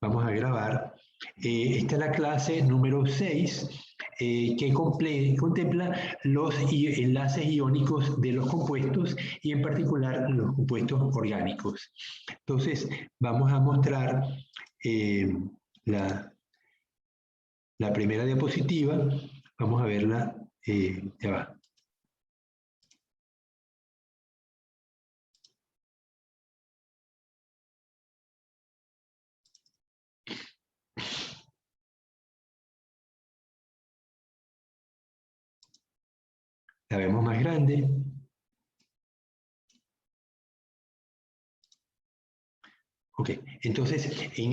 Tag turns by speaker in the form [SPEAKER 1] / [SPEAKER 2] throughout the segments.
[SPEAKER 1] Vamos a grabar. Esta es la clase número 6 que contempla los enlaces iónicos de los compuestos y en particular los compuestos orgánicos. Entonces, vamos a mostrar la primera diapositiva. Vamos a verla. Ya va. La vemos más grande. Ok, entonces en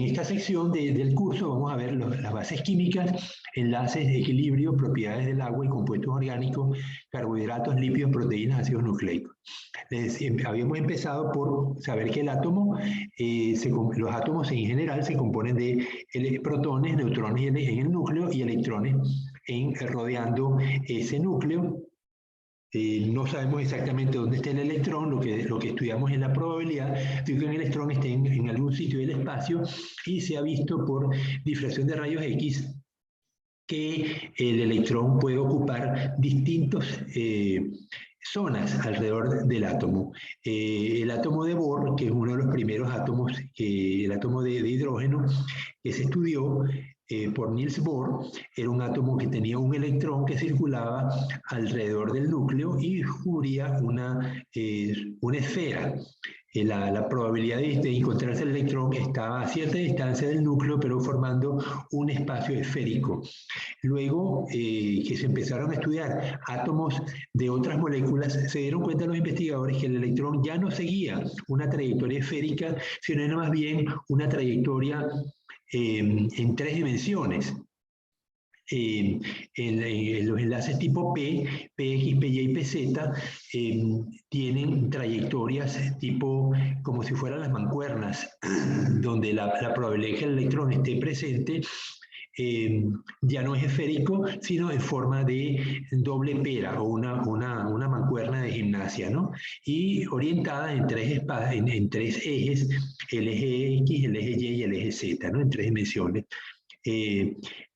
[SPEAKER 1] esta sección del curso vamos a ver las bases químicas, enlaces, equilibrio, propiedades del agua y compuestos orgánicos, carbohidratos, lípidos, proteínas, ácidos nucleicos. Habíamos empezado por saber que el átomo, los átomos en general se componen de protones, neutrones en el núcleo y electrones rodeando ese núcleo. No sabemos exactamente dónde está el electrón, lo que estudiamos es la probabilidad de que un electrón esté en algún sitio del espacio y se ha visto por difracción de rayos X que el electrón puede ocupar distintas zonas alrededor del átomo. El átomo de Bohr, que es uno de los primeros átomos, el átomo de hidrógeno que se estudió, por Niels Bohr, era un átomo que tenía un electrón que circulaba alrededor del núcleo y cubría una esfera. La probabilidad de encontrarse el electrón estaba a cierta distancia del núcleo, pero formando un espacio esférico. Luego que se empezaron a estudiar átomos de otras moléculas, se dieron cuenta los investigadores que el electrón ya no seguía una trayectoria esférica, sino era más bien una trayectoria en 3 dimensiones. Los enlaces tipo P, PX, PY y PZ tienen trayectorias tipo como si fueran las mancuernas, donde la probabilidad de que el electrón esté presente ya no es esférico, sino en forma de doble pera o una mancuerna de gimnasia, ¿no? Y orientada en 3 ejes, el eje X, el eje Y y el eje Z, ¿no? En 3 dimensiones.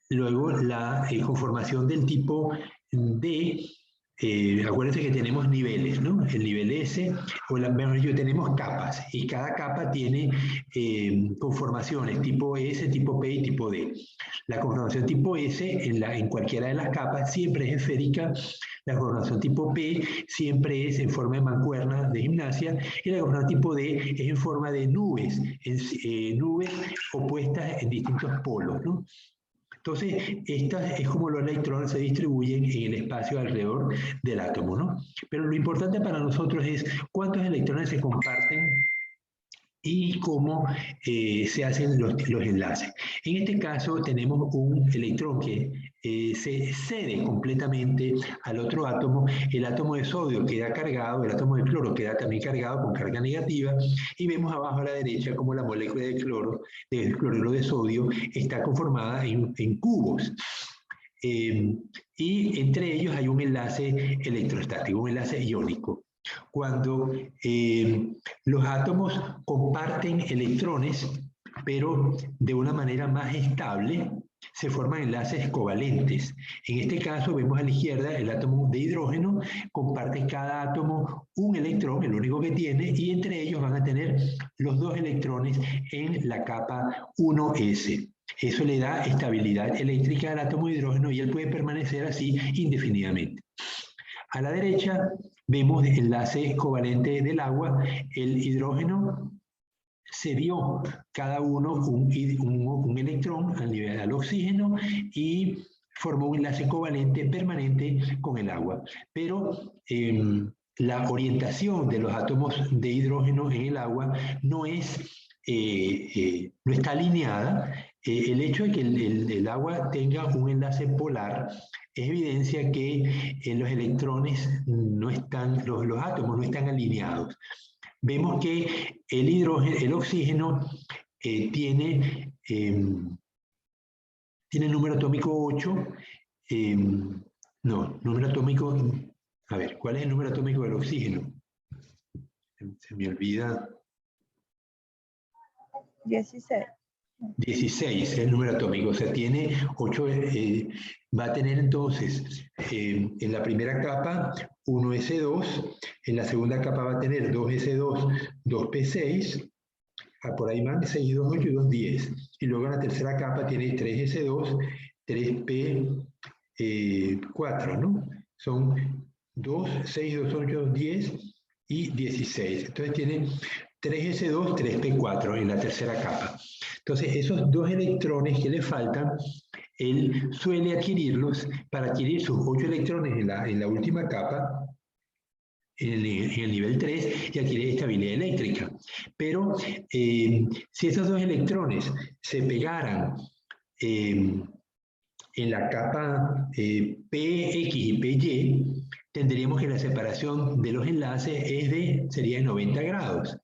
[SPEAKER 1] Luego la conformación del tipo D, acuérdense que tenemos niveles, ¿no? El nivel S, tenemos capas, y cada capa tiene conformaciones tipo S, tipo P y tipo D. La conformación tipo S en cualquiera de las capas siempre es esférica, la conformación tipo P siempre es en forma de mancuerna de gimnasia, y la conformación tipo D es en forma de nubes, nubes opuestas en distintos polos, ¿no? Entonces, esta es como los electrones se distribuyen en el espacio alrededor del átomo, ¿no? Pero lo importante para nosotros es cuántos electrones se comparten y cómo se hacen los enlaces. En este caso tenemos un electrón que se cede completamente al otro átomo. El átomo de sodio queda cargado, el átomo de cloro queda también cargado con carga negativa, y vemos abajo a la derecha como la molécula de cloruro de sodio está conformada en cubos. Y entre ellos hay un enlace electrostático, un enlace iónico. Cuando los átomos comparten electrones, pero de una manera más estable, se forman enlaces covalentes. En este caso vemos a la izquierda el átomo de hidrógeno, comparte cada átomo un electrón, el único que tiene, y entre ellos van a tener los 2 electrones en la capa 1s. Eso le da estabilidad eléctrica al átomo de hidrógeno y él puede permanecer así indefinidamente. A la derecha vemos el enlace covalente del agua. El hidrógeno cedió cada uno un electrón al oxígeno y formó un enlace covalente permanente con el agua. Pero la orientación de los átomos de hidrógeno en el agua no está alineada. El hecho de que el agua tenga un enlace polar es evidencia que los electrones no están, los átomos no están alineados. Vemos que el oxígeno tiene número atómico 8. Número atómico, a ver, ¿cuál es el número atómico del oxígeno? Se me olvida.
[SPEAKER 2] 16.
[SPEAKER 1] 16 el número atómico, o sea, tiene 8, va a tener entonces en la primera capa 1s2, en la segunda capa va a tener 2s2, 2p6, por ahí van 6, 2, 8 y 2, 10. Y luego en la tercera capa tiene 3s2, 3p4, ¿no? Son 2, 6, 2, 8, 2, 10 y 16. Entonces tiene 3s2, 3p4 en la tercera capa. Entonces esos dos electrones que le faltan, él suele adquirirlos para adquirir sus 8 electrones en la última capa, en el nivel 3, y adquirir estabilidad eléctrica. Pero si esos dos electrones se pegaran en la capa PX y PY, tendríamos que la separación de los enlaces sería de 90 grados.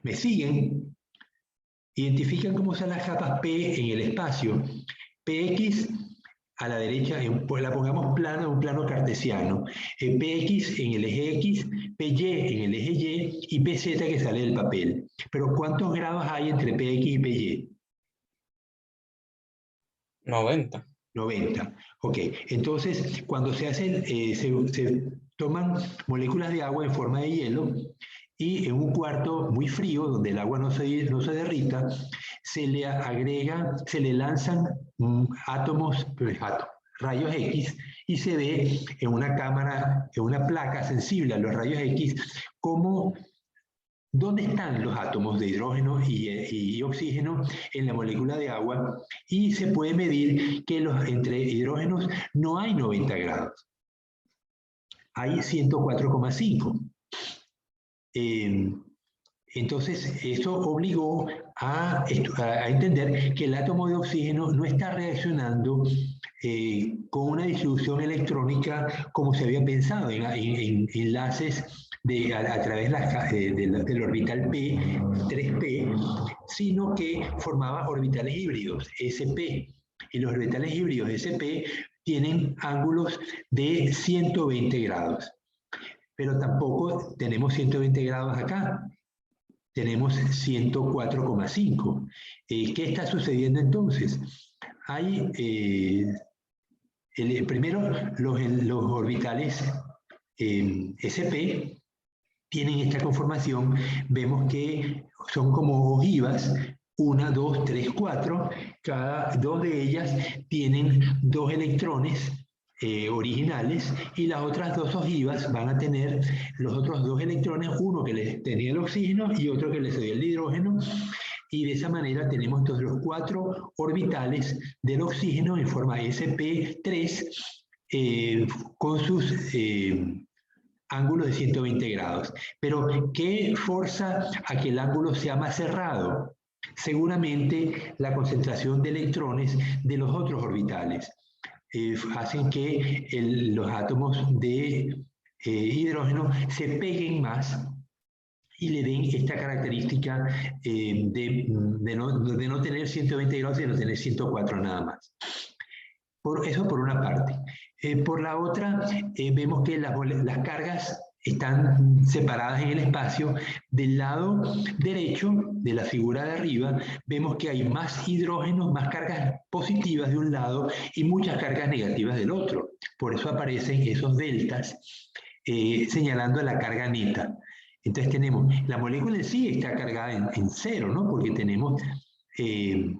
[SPEAKER 1] ¿Me siguen? Identifican cómo son las capas P en el espacio. PX a la derecha, pues la pongamos plano, un plano cartesiano. PX en el eje X, PY en el eje Y y PZ que sale del papel. Pero ¿cuántos grados hay entre PX y PY?
[SPEAKER 2] 90.
[SPEAKER 1] 90. Ok, entonces cuando se hacen, se toman moléculas de agua en forma de hielo y en un cuarto muy frío, donde el agua no se derrita, se le agrega, se le lanzan átomos, rayos X, y se ve en una cámara, en una placa sensible a los rayos X, cómo dónde están los átomos de hidrógeno y oxígeno en la molécula de agua, y se puede medir que entre hidrógenos no hay 90 grados, hay 104,5. Entonces, eso obligó a entender que el átomo de oxígeno no está reaccionando con una distribución electrónica como se había pensado en enlaces a través del orbital P, 3P, sino que formaba orbitales híbridos, SP. Y los orbitales híbridos SP tienen ángulos de 120 grados. Pero tampoco tenemos 120 grados acá, tenemos 104,5. ¿Qué está sucediendo entonces? Hay, primero, los orbitales SP tienen esta conformación, vemos que son como ojivas, 1, 2, 3, 4, cada dos de ellas tienen 2 electrones originales, y las otras dos ojivas van a tener los otros 2 electrones, uno que les tenía el oxígeno y otro que les dio el hidrógeno, y de esa manera tenemos todos los 4 orbitales del oxígeno en forma sp3 con sus ángulos de 120 grados. Pero ¿qué forza a que el ángulo sea más cerrado? Seguramente la concentración de electrones de los otros orbitales hacen que los átomos de hidrógeno se peguen más y le den esta característica de no tener 120 grados, sino tener 104 nada más. Eso por una parte. Por la otra, vemos que las cargas están separadas en el espacio. Del lado derecho de la figura de arriba, vemos que hay más hidrógenos, más cargas positivas de un lado y muchas cargas negativas del otro. Por eso aparecen esos deltas señalando la carga neta. Entonces tenemos, la molécula en sí está cargada en cero, ¿no? Porque tenemos el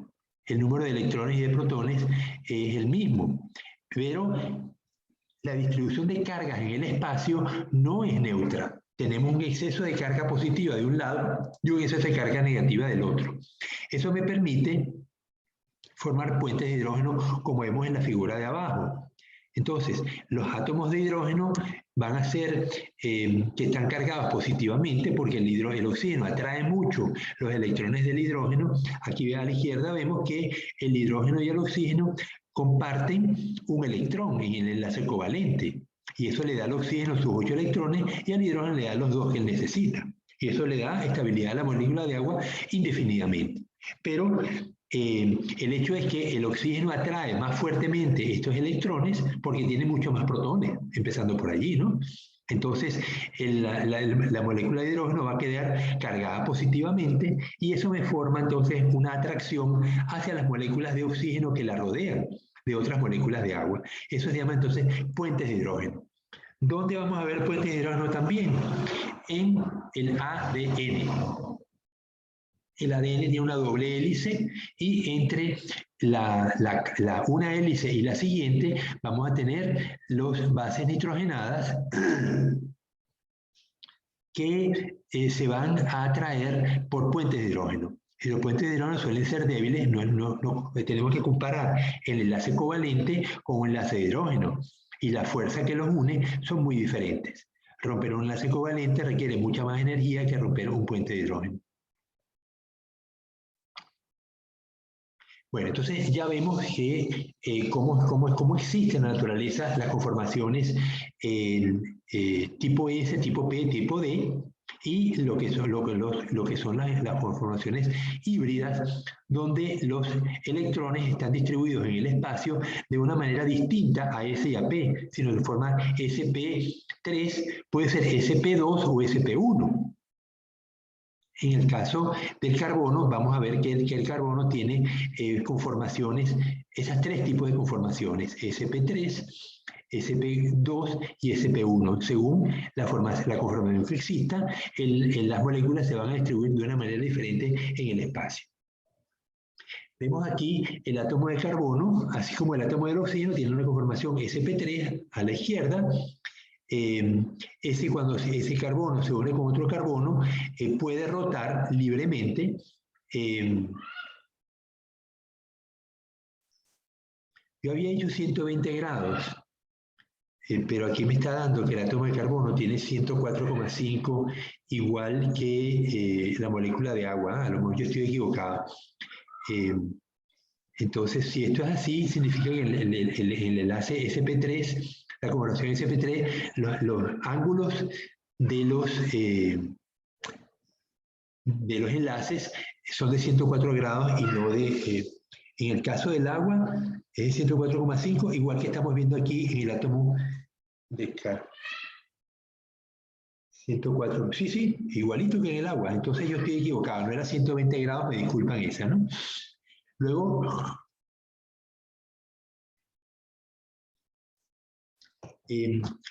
[SPEAKER 1] número de electrones y de protones es el mismo, pero la distribución de cargas en el espacio no es neutra. Tenemos un exceso de carga positiva de un lado y un exceso de carga negativa del otro. Eso me permite formar puentes de hidrógeno como vemos en la figura de abajo. Entonces, los átomos de hidrógeno van a ser que están cargados positivamente porque el oxígeno atrae mucho los electrones del hidrógeno. Aquí a la izquierda vemos que el hidrógeno y el oxígeno comparten un electrón en el enlace covalente. Y eso le da al oxígeno sus 8 electrones y al hidrógeno le da los 2 que él necesita. Y eso le da estabilidad a la molécula de agua indefinidamente. Pero el hecho es que el oxígeno atrae más fuertemente estos electrones porque tiene muchos más protones, empezando por allí, ¿no? Entonces, la molécula de hidrógeno va a quedar cargada positivamente y eso me forma entonces una atracción hacia las moléculas de oxígeno que la rodean, de otras moléculas de agua. Eso se llama entonces puentes de hidrógeno. ¿Dónde vamos a ver puentes de hidrógeno también? En el ADN. El ADN tiene una doble hélice y entre una hélice y la siguiente vamos a tener las bases nitrogenadas que se van a atraer por puentes de hidrógeno. Y los puentes de hidrógeno suelen ser débiles, tenemos que comparar el enlace covalente con un enlace de hidrógeno y la fuerza que los une son muy diferentes. Romper un enlace covalente requiere mucha más energía que romper un puente de hidrógeno. Bueno, entonces ya vemos que cómo existen en la naturaleza las conformaciones tipo S, tipo P, tipo D, y lo que son las conformaciones híbridas, donde los electrones están distribuidos en el espacio de una manera distinta a S y a P, sino de forma sp3, puede ser sp2 o sp1. En el caso del carbono, vamos a ver que el carbono tiene conformaciones, esos tres tipos de conformaciones, sp3, sp2 y sp1. Según la conformación que exista, las moléculas se van a distribuir de una manera diferente en el espacio. Vemos aquí el átomo de carbono, así como el átomo del oxígeno, tiene una conformación sp3 a la izquierda. Cuando ese carbono se une con otro carbono, puede rotar libremente. Yo había hecho 120 grados, pero aquí me está dando que el átomo de carbono tiene 104,5, igual que la molécula de agua. A lo mejor yo estoy equivocado. Entonces, si esto es así, significa que el enlace sp3, la conformación sp3, los ángulos de los enlaces son de 104 grados y no de... en el caso del agua es de 104,5, igual que estamos viendo aquí en el átomo de carbono. 104, sí, igualito que en el agua. Entonces yo estoy equivocado, no era 120 grados, me disculpan esa, ¿no? Luego,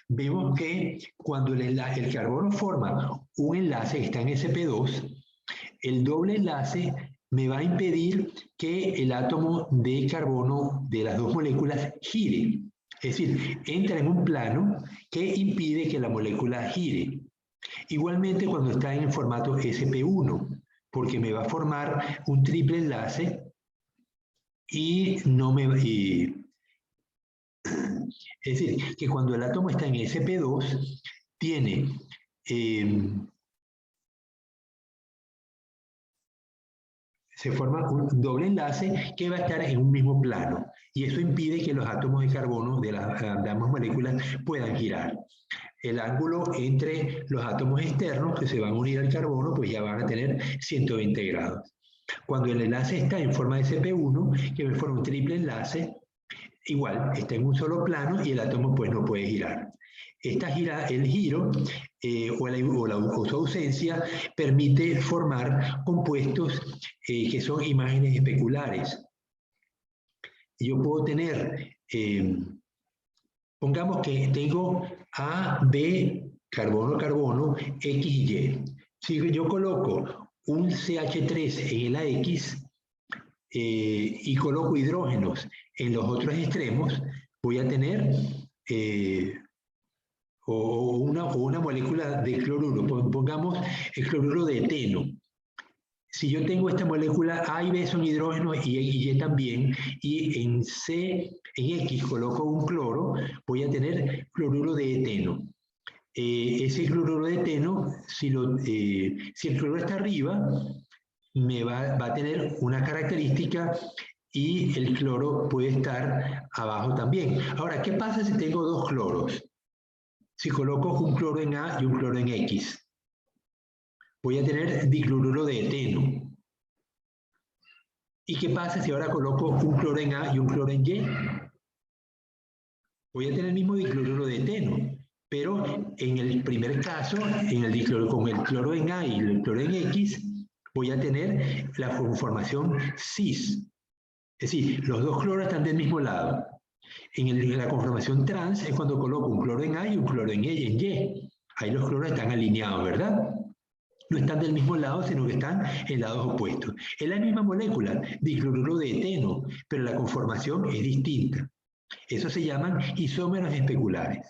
[SPEAKER 1] vemos que cuando el carbono forma un enlace que está en sp2, el doble enlace me va a impedir que el átomo de carbono de las dos moléculas gire. Es decir, entra en un plano que impide que la molécula gire. Igualmente cuando está en el formato sp1, porque me va a formar un triple enlace y no me va... Es decir, que cuando el átomo está en sp2, tiene se forma un doble enlace que va a estar en un mismo plano. Y eso impide que los átomos de carbono de ambas moléculas puedan girar. El ángulo entre los átomos externos que se van a unir al carbono, pues ya van a tener 120 grados. Cuando el enlace está en forma de sp1, que me forma un triple enlace, igual, está en un solo plano y el átomo pues no puede girar. El giro o su ausencia permite formar compuestos que son imágenes especulares. Yo puedo tener, pongamos que tengo A, B, carbono, carbono, X y Y. Si yo coloco un CH3 en el AX y coloco hidrógenos en los otros extremos, voy a tener una molécula de cloruro. Pongamos el cloruro de eteno. Si yo tengo esta molécula, A y B son hidrógenos y Y también, y en X coloco un cloro, voy a tener cloruro de eteno. Ese cloruro de eteno, si el cloro está arriba, me va a tener una característica y el cloro puede estar abajo también. Ahora, ¿qué pasa si tengo dos cloros? Si coloco un cloro en A y un cloro en X, voy a tener dicloruro de eteno. ¿Y qué pasa si ahora coloco un cloro en A y un cloro en Y? Voy a tener el mismo dicloruro de eteno, Pero en el primer caso, en el dicloro, con el cloro en A y el cloro en X, voy a tener la conformación cis. Es decir, los dos cloros están del mismo lado. En la conformación trans es cuando coloco un cloro en A y un cloro en Y. Ahí los cloros están alineados, ¿verdad? No están del mismo lado, sino que están en lados opuestos. Es la misma molécula, dicloruro de eteno, pero la conformación es distinta. Eso se llaman isómeros especulares.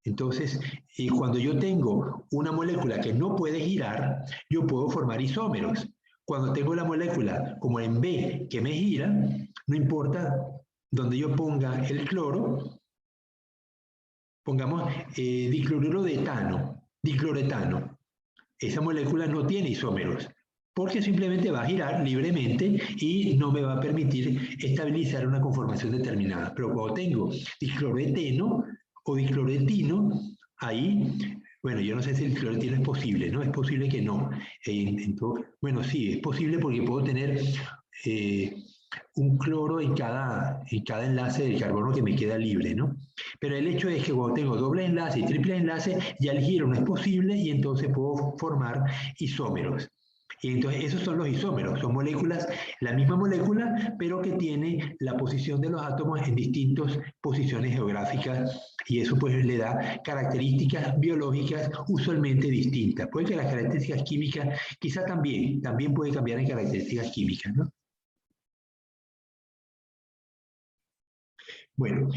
[SPEAKER 1] Entonces, cuando yo tengo una molécula que no puede girar, yo puedo formar isómeros. Cuando tengo la molécula como en B que me gira, no importa donde yo ponga el cloro, pongamos dicloruro de etano, dicloretano. Esa molécula no tiene isómeros, porque simplemente va a girar libremente y no me va a permitir estabilizar una conformación determinada. Pero cuando tengo dicloreteno o dicloretino, ahí, bueno, yo no sé si el dicloretino es posible, ¿no? Es posible que no. Bueno, sí, es posible porque puedo tener un cloro en cada enlace del carbono que me queda libre, ¿no? Pero el hecho es que cuando tengo doble enlace y triple enlace, ya el giro no es posible y entonces puedo formar isómeros. Y entonces esos son los isómeros, son moléculas, la misma molécula, pero que tiene la posición de los átomos en distintas posiciones geográficas y eso pues le da características biológicas usualmente distintas. Puede que las características químicas quizá también puede cambiar en características químicas, ¿no? Bueno,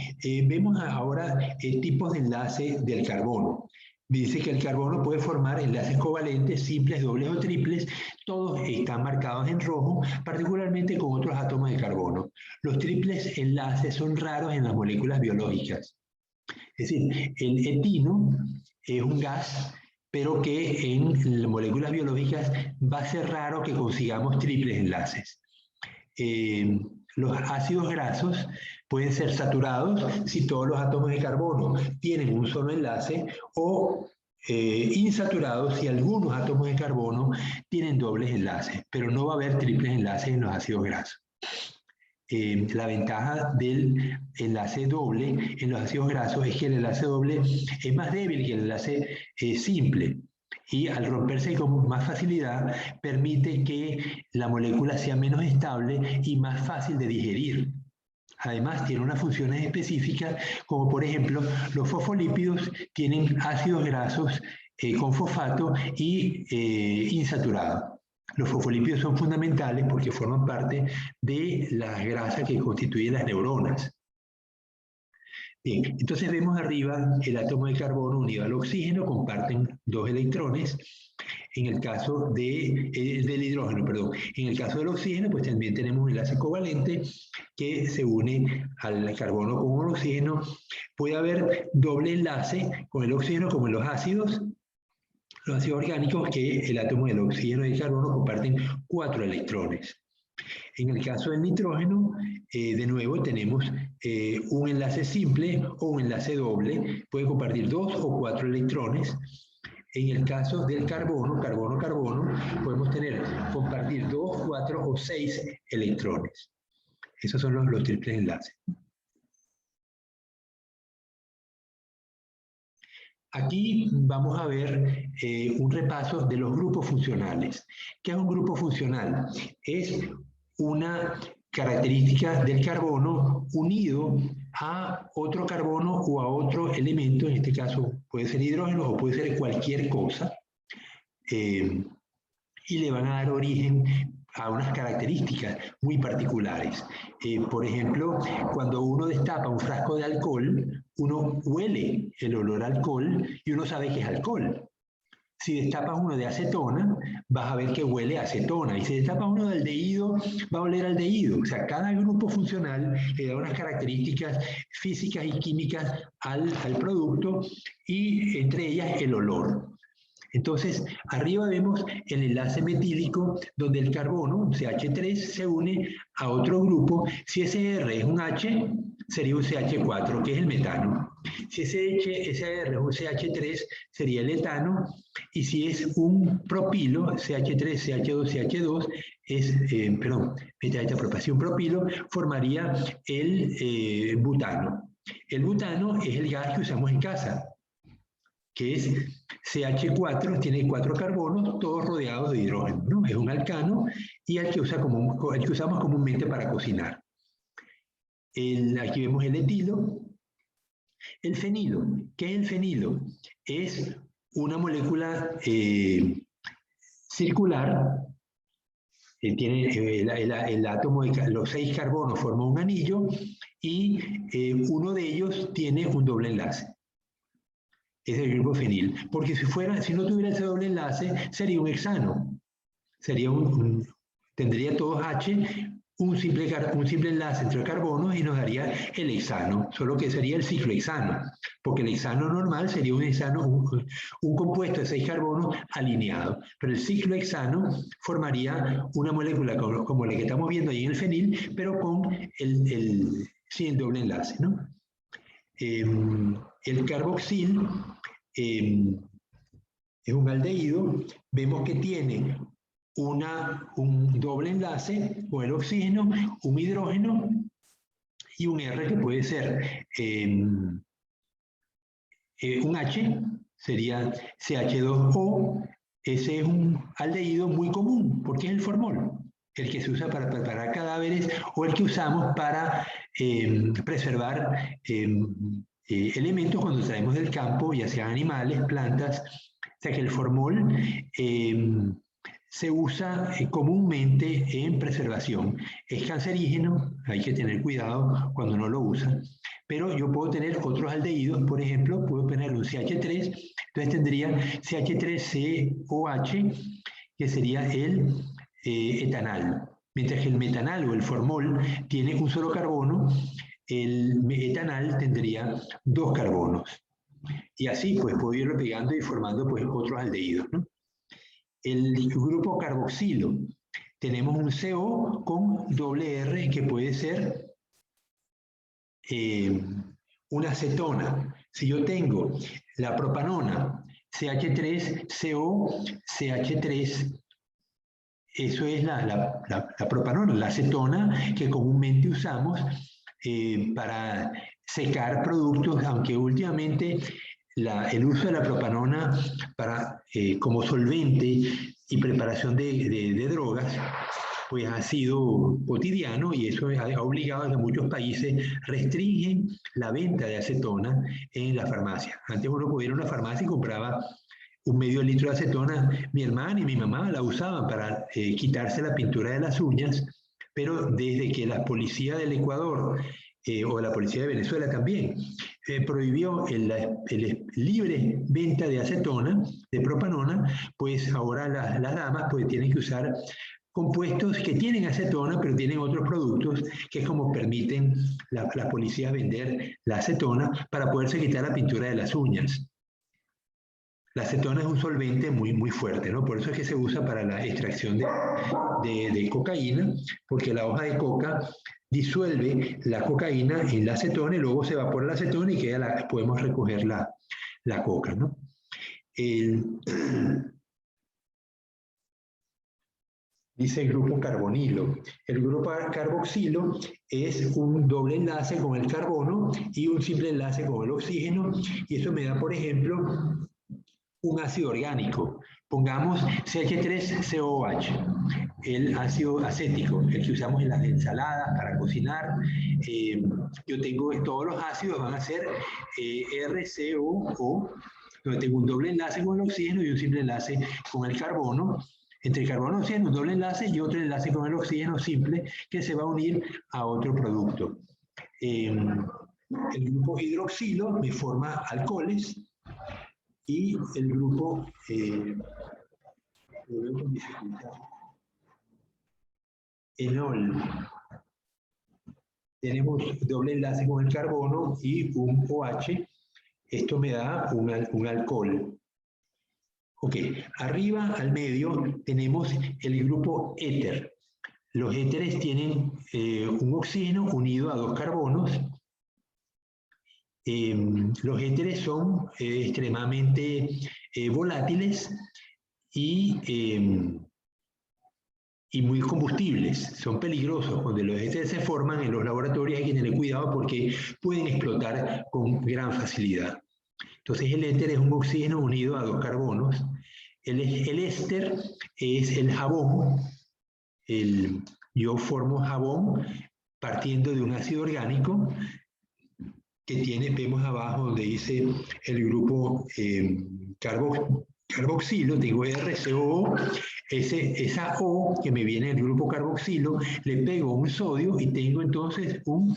[SPEAKER 1] vemos ahora tipos de enlace del carbono. Dice que el carbono puede formar enlaces covalentes, simples, dobles o triples. Todos están marcados en rojo, particularmente con otros átomos de carbono. Los triples enlaces son raros en las moléculas biológicas. Es decir, el etino es un gas, pero que en las moléculas biológicas va a ser raro que consigamos triples enlaces. Los ácidos grasos pueden ser saturados si todos los átomos de carbono tienen un solo enlace o insaturados si algunos átomos de carbono tienen dobles enlaces, pero no va a haber triples enlaces en los ácidos grasos. La ventaja del enlace doble en los ácidos grasos es que el enlace doble es más débil que el enlace simple. Y al romperse con más facilidad permite que la molécula sea menos estable y más fácil de digerir. Además, tiene unas funciones específicas, como por ejemplo, los fosfolípidos tienen ácidos grasos con fosfato y insaturados. Los fosfolípidos son fundamentales porque forman parte de las grasas que constituyen las neuronas. Bien, entonces vemos arriba el átomo de carbono unido al oxígeno, comparten 2 electrones. En el caso del hidrógeno, perdón. En el caso del oxígeno, pues también tenemos un enlace covalente que se une al carbono con el oxígeno. Puede haber doble enlace con el oxígeno como en los ácidos orgánicos, que el átomo del oxígeno y el carbono comparten 4 electrones. En el caso del nitrógeno, de nuevo tenemos un enlace simple o un enlace doble, puede compartir 2 o 4 electrones. En el caso del carbono, podemos compartir 2, 4 o 6 electrones. Esos son los triples enlaces. Aquí vamos a ver un repaso de los grupos funcionales. ¿Qué es un grupo funcional? Es una característica del carbono unido a otro carbono o a otro elemento, en este caso puede ser hidrógeno o puede ser cualquier cosa, y le van a dar origen a unas características muy particulares. Por ejemplo, cuando uno destapa un frasco de alcohol, uno huele el olor a alcohol y uno sabe que es alcohol. Si destapas uno de acetona, vas a ver que huele a acetona. Y si destapas uno de aldehído, va a oler aldehído. O sea, cada grupo funcional le da unas características físicas y químicas al producto y entre ellas el olor. Entonces, arriba vemos el enlace metílico donde el carbono, CH3, se une a otro grupo. Si ese R es un H, sería un CH4, que es el metano. Si ese R es un CH3, sería el etano. Y si es un propilo, CH3, CH2, CH2, si un propilo, formaría el butano. El butano es el gas que usamos en casa. que es CH4, tiene 4 carbonos, todos rodeados de hidrógeno, ¿no? Es un alcano y el que usamos comúnmente para cocinar. Aquí vemos el etilo. El fenilo. ¿Qué es el fenilo? Es una molécula circular. Tiene el átomo de los 6 carbonos forma un anillo y uno de ellos tiene un doble enlace. Es el grupo fenil. Porque si no tuviera ese doble enlace, sería un hexano. Tendría todos H, un simple enlace entre carbonos y nos daría el hexano, solo que sería el ciclohexano, porque el hexano normal sería un compuesto de 6 carbonos alineado, pero el ciclohexano formaría una molécula como la que estamos viendo ahí en el fenil, pero sin doble enlace, ¿no? El carboxil es un aldehído, vemos que tiene un doble enlace con el oxígeno, un hidrógeno y un R que puede ser un H, sería CH2O. Ese es un aldehído muy común porque es el formol, el que se usa para preparar cadáveres o el que usamos para preservar elementos cuando traemos del campo, ya sean animales, plantas. O sea que el formol se usa comúnmente en preservación. Es cancerígeno, hay que tener cuidado cuando no lo usa, pero yo puedo tener otros aldehídos, por ejemplo, puedo tener un CH3, entonces tendría CH3COH, que sería el etanal. Mientras que el metanal o el formol tiene un solo carbono, el etanal tendría 2 carbonos. Y así pues puedo irlo pegando y formando pues otros aldehídos, ¿no? El grupo carboxilo. Tenemos un CO con doble R que puede ser una acetona. Si yo tengo la propanona, CH3CO, CH3, eso es la propanona, la acetona que comúnmente usamos para secar productos, aunque últimamente el uso de la propanona como solvente y preparación de drogas, pues ha sido cotidiano y eso ha obligado a que muchos países restringen la venta de acetona en la farmacia. Antes uno podía ir a una farmacia y compraba un medio litro de acetona. Mi hermana y mi mamá la usaban para quitarse la pintura de las uñas, pero desde que la policía del Ecuador o la policía de Venezuela también prohibió el libre venta de acetona, de propanona, pues ahora las damas pues tienen que usar compuestos que tienen acetona, pero tienen otros productos que es como permiten las policías vender la acetona para poderse quitar la pintura de las uñas. La acetona es un solvente muy fuerte, ¿no? Por eso es que se usa para la extracción de cocaína, porque la hoja de coca disuelve la cocaína en la acetona y luego se evapora la acetona y podemos recoger la coca, ¿no? Dice el grupo carbonilo. El grupo carboxilo es un doble enlace con el carbono y un simple enlace con el oxígeno, y eso me da, por ejemplo, un ácido orgánico. Pongamos CH3COH, el ácido acético, el que usamos en las ensaladas para cocinar. Yo tengo todos los ácidos, van a ser RCOO, donde tengo un doble enlace con el oxígeno y un simple enlace con el carbono. Entre el carbono y el oxígeno, un doble enlace y otro enlace con el oxígeno simple que se va a unir a otro producto. El grupo hidroxilo me forma alcoholes y el grupo enol. Tenemos doble enlace con el carbono y un OH. Esto me da un alcohol. Ok, arriba al medio tenemos el grupo éter. Los éteres tienen un oxígeno unido a 2 carbonos. Los éteres son extremadamente volátiles y muy combustibles. Son peligrosos. Cuando los éteres se forman en los laboratorios hay que tener cuidado porque pueden explotar con gran facilidad. Entonces el éter es un oxígeno unido a dos carbonos. El éster es el jabón. Yo formo jabón partiendo de un ácido orgánico que tiene, vemos abajo donde dice el grupo carboxilo, tengo RCOO, esa O que me viene del grupo carboxilo, le pego un sodio y tengo entonces un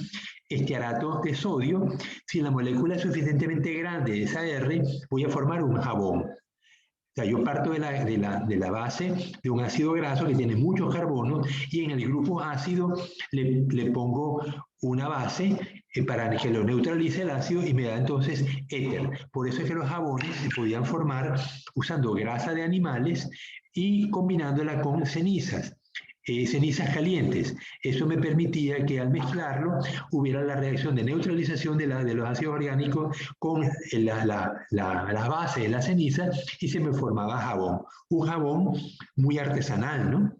[SPEAKER 1] estearato de sodio. Si la molécula es suficientemente grande, esa R, voy a formar un jabón. O sea, yo parto de la base de un ácido graso que tiene muchos carbonos y en el grupo ácido le pongo una base para que lo neutralice el ácido y me da entonces éter. Por eso es que los jabones se podían formar usando grasa de animales y combinándola con cenizas. Cenizas calientes. Eso me permitía que al mezclarlo hubiera la reacción de neutralización de los ácidos orgánicos con la base de la ceniza y se me formaba jabón. Un jabón muy artesanal, ¿no?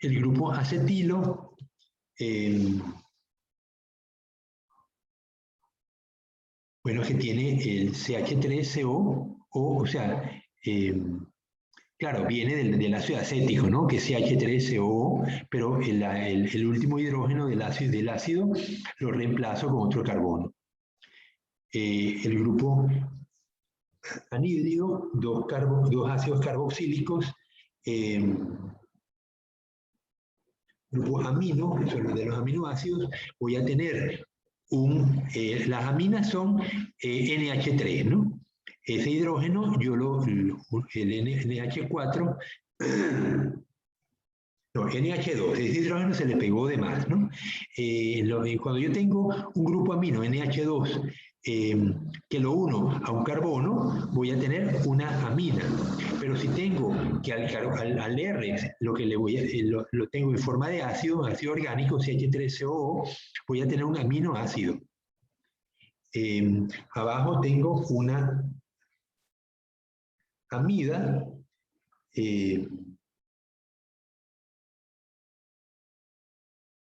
[SPEAKER 1] El grupo acetilo, bueno, que tiene el CH3CO, o sea, claro, viene del ácido acético, ¿no? Que es CH3CO, pero el último hidrógeno del ácido lo reemplazo con otro carbono. El grupo anhídrido, dos ácidos carboxílicos, grupo amino, que son los de los aminoácidos, voy a tener las aminas son NH3, ¿no? Ese hidrógeno, el NH4, no, NH2, ese hidrógeno se le pegó de más, ¿no? Cuando yo tengo un grupo amino, NH2, que lo uno a un carbono, voy a tener una amina. Pero si tengo que al R, lo que lo tengo en forma de ácido orgánico, CH3COO, voy a tener un aminoácido. Abajo tengo una amida,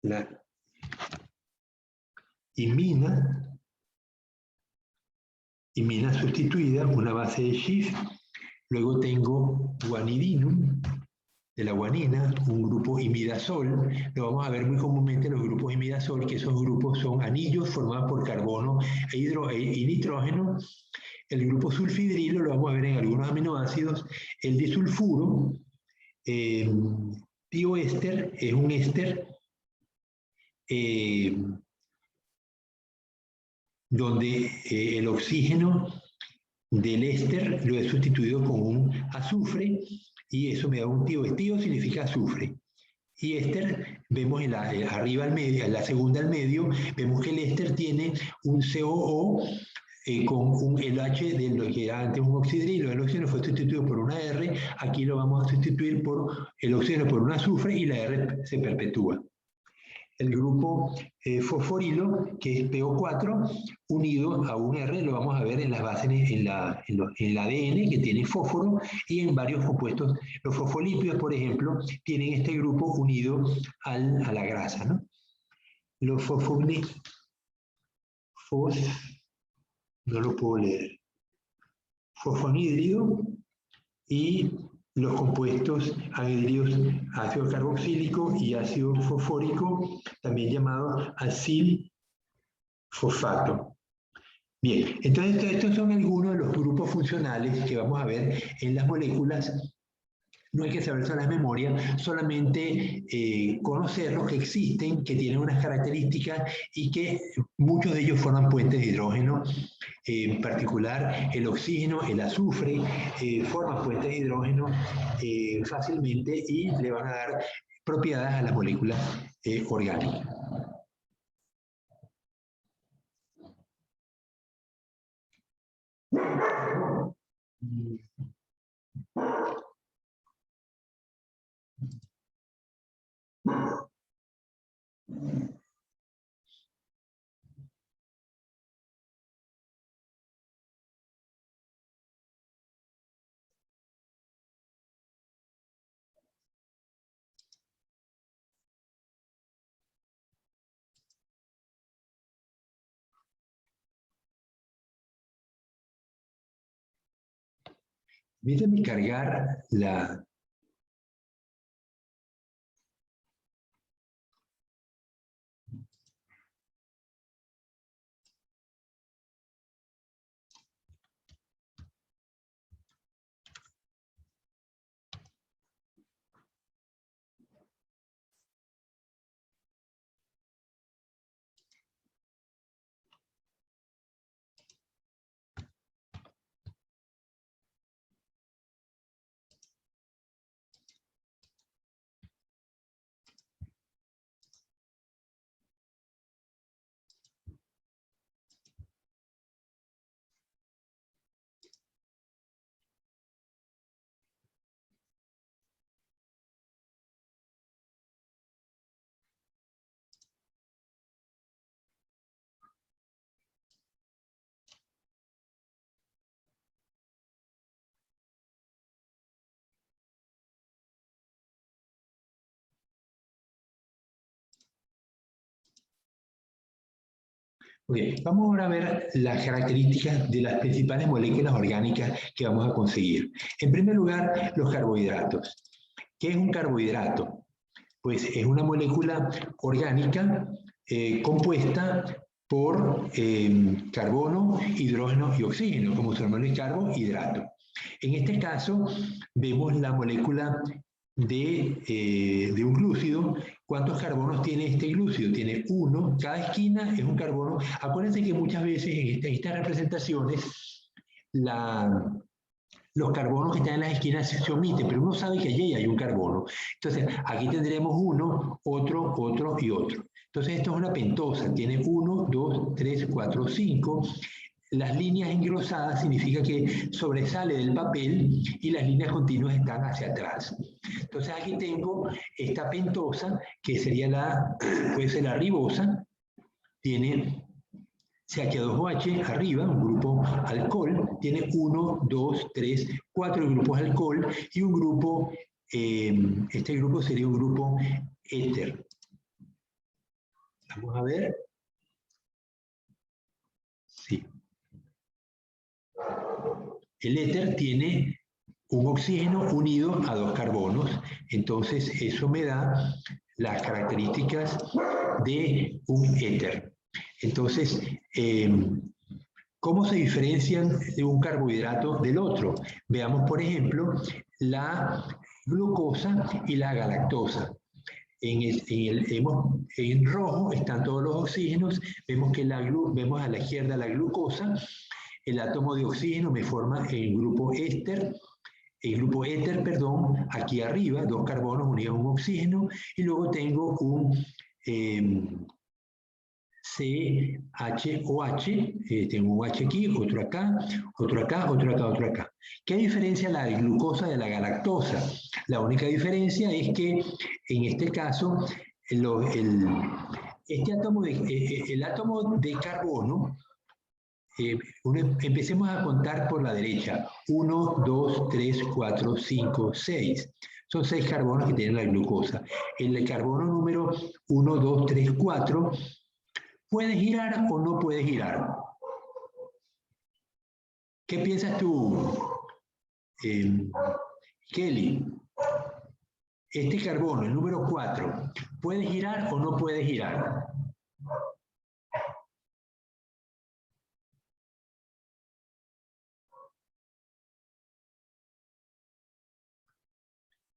[SPEAKER 1] la imina sustituida, una base de Schiff. Luego tengo guanidinum, de la guanina, un grupo imidazol. Lo vamos a ver muy comúnmente los grupos imidazol, que esos grupos son anillos formados por carbono y nitrógeno. El grupo sulfidrilo lo vamos a ver en algunos aminoácidos. El disulfuro, tioéster, es un éster donde el oxígeno del éster lo he sustituido con un azufre y eso me da un tío. Tío significa azufre. Y éster, vemos arriba al medio, en la segunda al medio, vemos que el éster tiene un COO con el H de lo que era antes un oxidrilo. El oxígeno fue sustituido por una R, aquí lo vamos a sustituir por el oxígeno por un azufre y la R se perpetúa. El grupo fosforilo, que es PO4, unido a un R, lo vamos a ver en las bases, en el ADN, que tiene fósforo, y en varios compuestos. Los fosfolípidos, por ejemplo, tienen este grupo unido a la grasa, ¿no? Los no lo puedo leer. Fosfonhídrido y los compuestos anhídridos, ácido carboxílico y ácido fosfórico, también llamado acil-fosfato. Bien, entonces estos son algunos de los grupos funcionales que vamos a ver en las moléculas. No hay que saberse las memorias, solamente conocerlos, que existen, que tienen unas características y que muchos de ellos forman puentes de hidrógeno. En particular, el oxígeno, el azufre, forman puentes de hidrógeno fácilmente y le van a dar propiedades a las moléculas orgánicas. Permítame cargar la... Okay, vamos ahora a ver las características de las principales moléculas orgánicas que vamos a conseguir. En primer lugar, los carbohidratos. ¿Qué es un carbohidrato? Pues es una molécula orgánica compuesta por carbono, hidrógeno y oxígeno, como su nombre es carbohidrato. En este caso, vemos la molécula de un glúcido. ¿Cuántos carbonos tiene este glúcido? Tiene uno, cada esquina es un carbono. Acuérdense que muchas veces en estas representaciones los carbonos que están en las esquinas se omiten, pero uno sabe que allí hay un carbono. Entonces, aquí tendremos uno, otro, otro y otro. Entonces, esto es una pentosa. Tiene 1, 2, 3, 4, 5. Las líneas engrosadas significa que sobresale del papel y las líneas continuas están hacia atrás. Entonces aquí tengo esta pentosa, que sería puede ser la ribosa, tiene CH2OH arriba, un grupo alcohol, tiene 1, 2, 3, 4 grupos alcohol y un grupo, este grupo sería un grupo éter. Vamos a ver. Sí. El éter tiene un oxígeno unido a 2 carbonos, entonces eso me da las características de un éter. Entonces, ¿cómo se diferencian de un carbohidrato del otro? Veamos, por ejemplo, la glucosa y la galactosa. En rojo están todos los oxígenos, vemos a la izquierda la glucosa, el átomo de oxígeno me forma el grupo éter, aquí arriba, 2 carbonos unidos a un oxígeno, y luego tengo un CHOH, tengo un H aquí, otro acá, otro acá, otro acá, otro acá. ¿Qué diferencia la glucosa de la galactosa? La única diferencia es que en este caso el átomo de carbono, empecemos a contar por la derecha. 1, 2, 3, 4, 5, 6. Son 6 carbonos que tienen la glucosa. El carbono número 1, 2, 3, 4 ¿puede girar o no puede girar? ¿Qué piensas tú, Kelly? Este carbono, el número 4, ¿puede girar o no puede girar?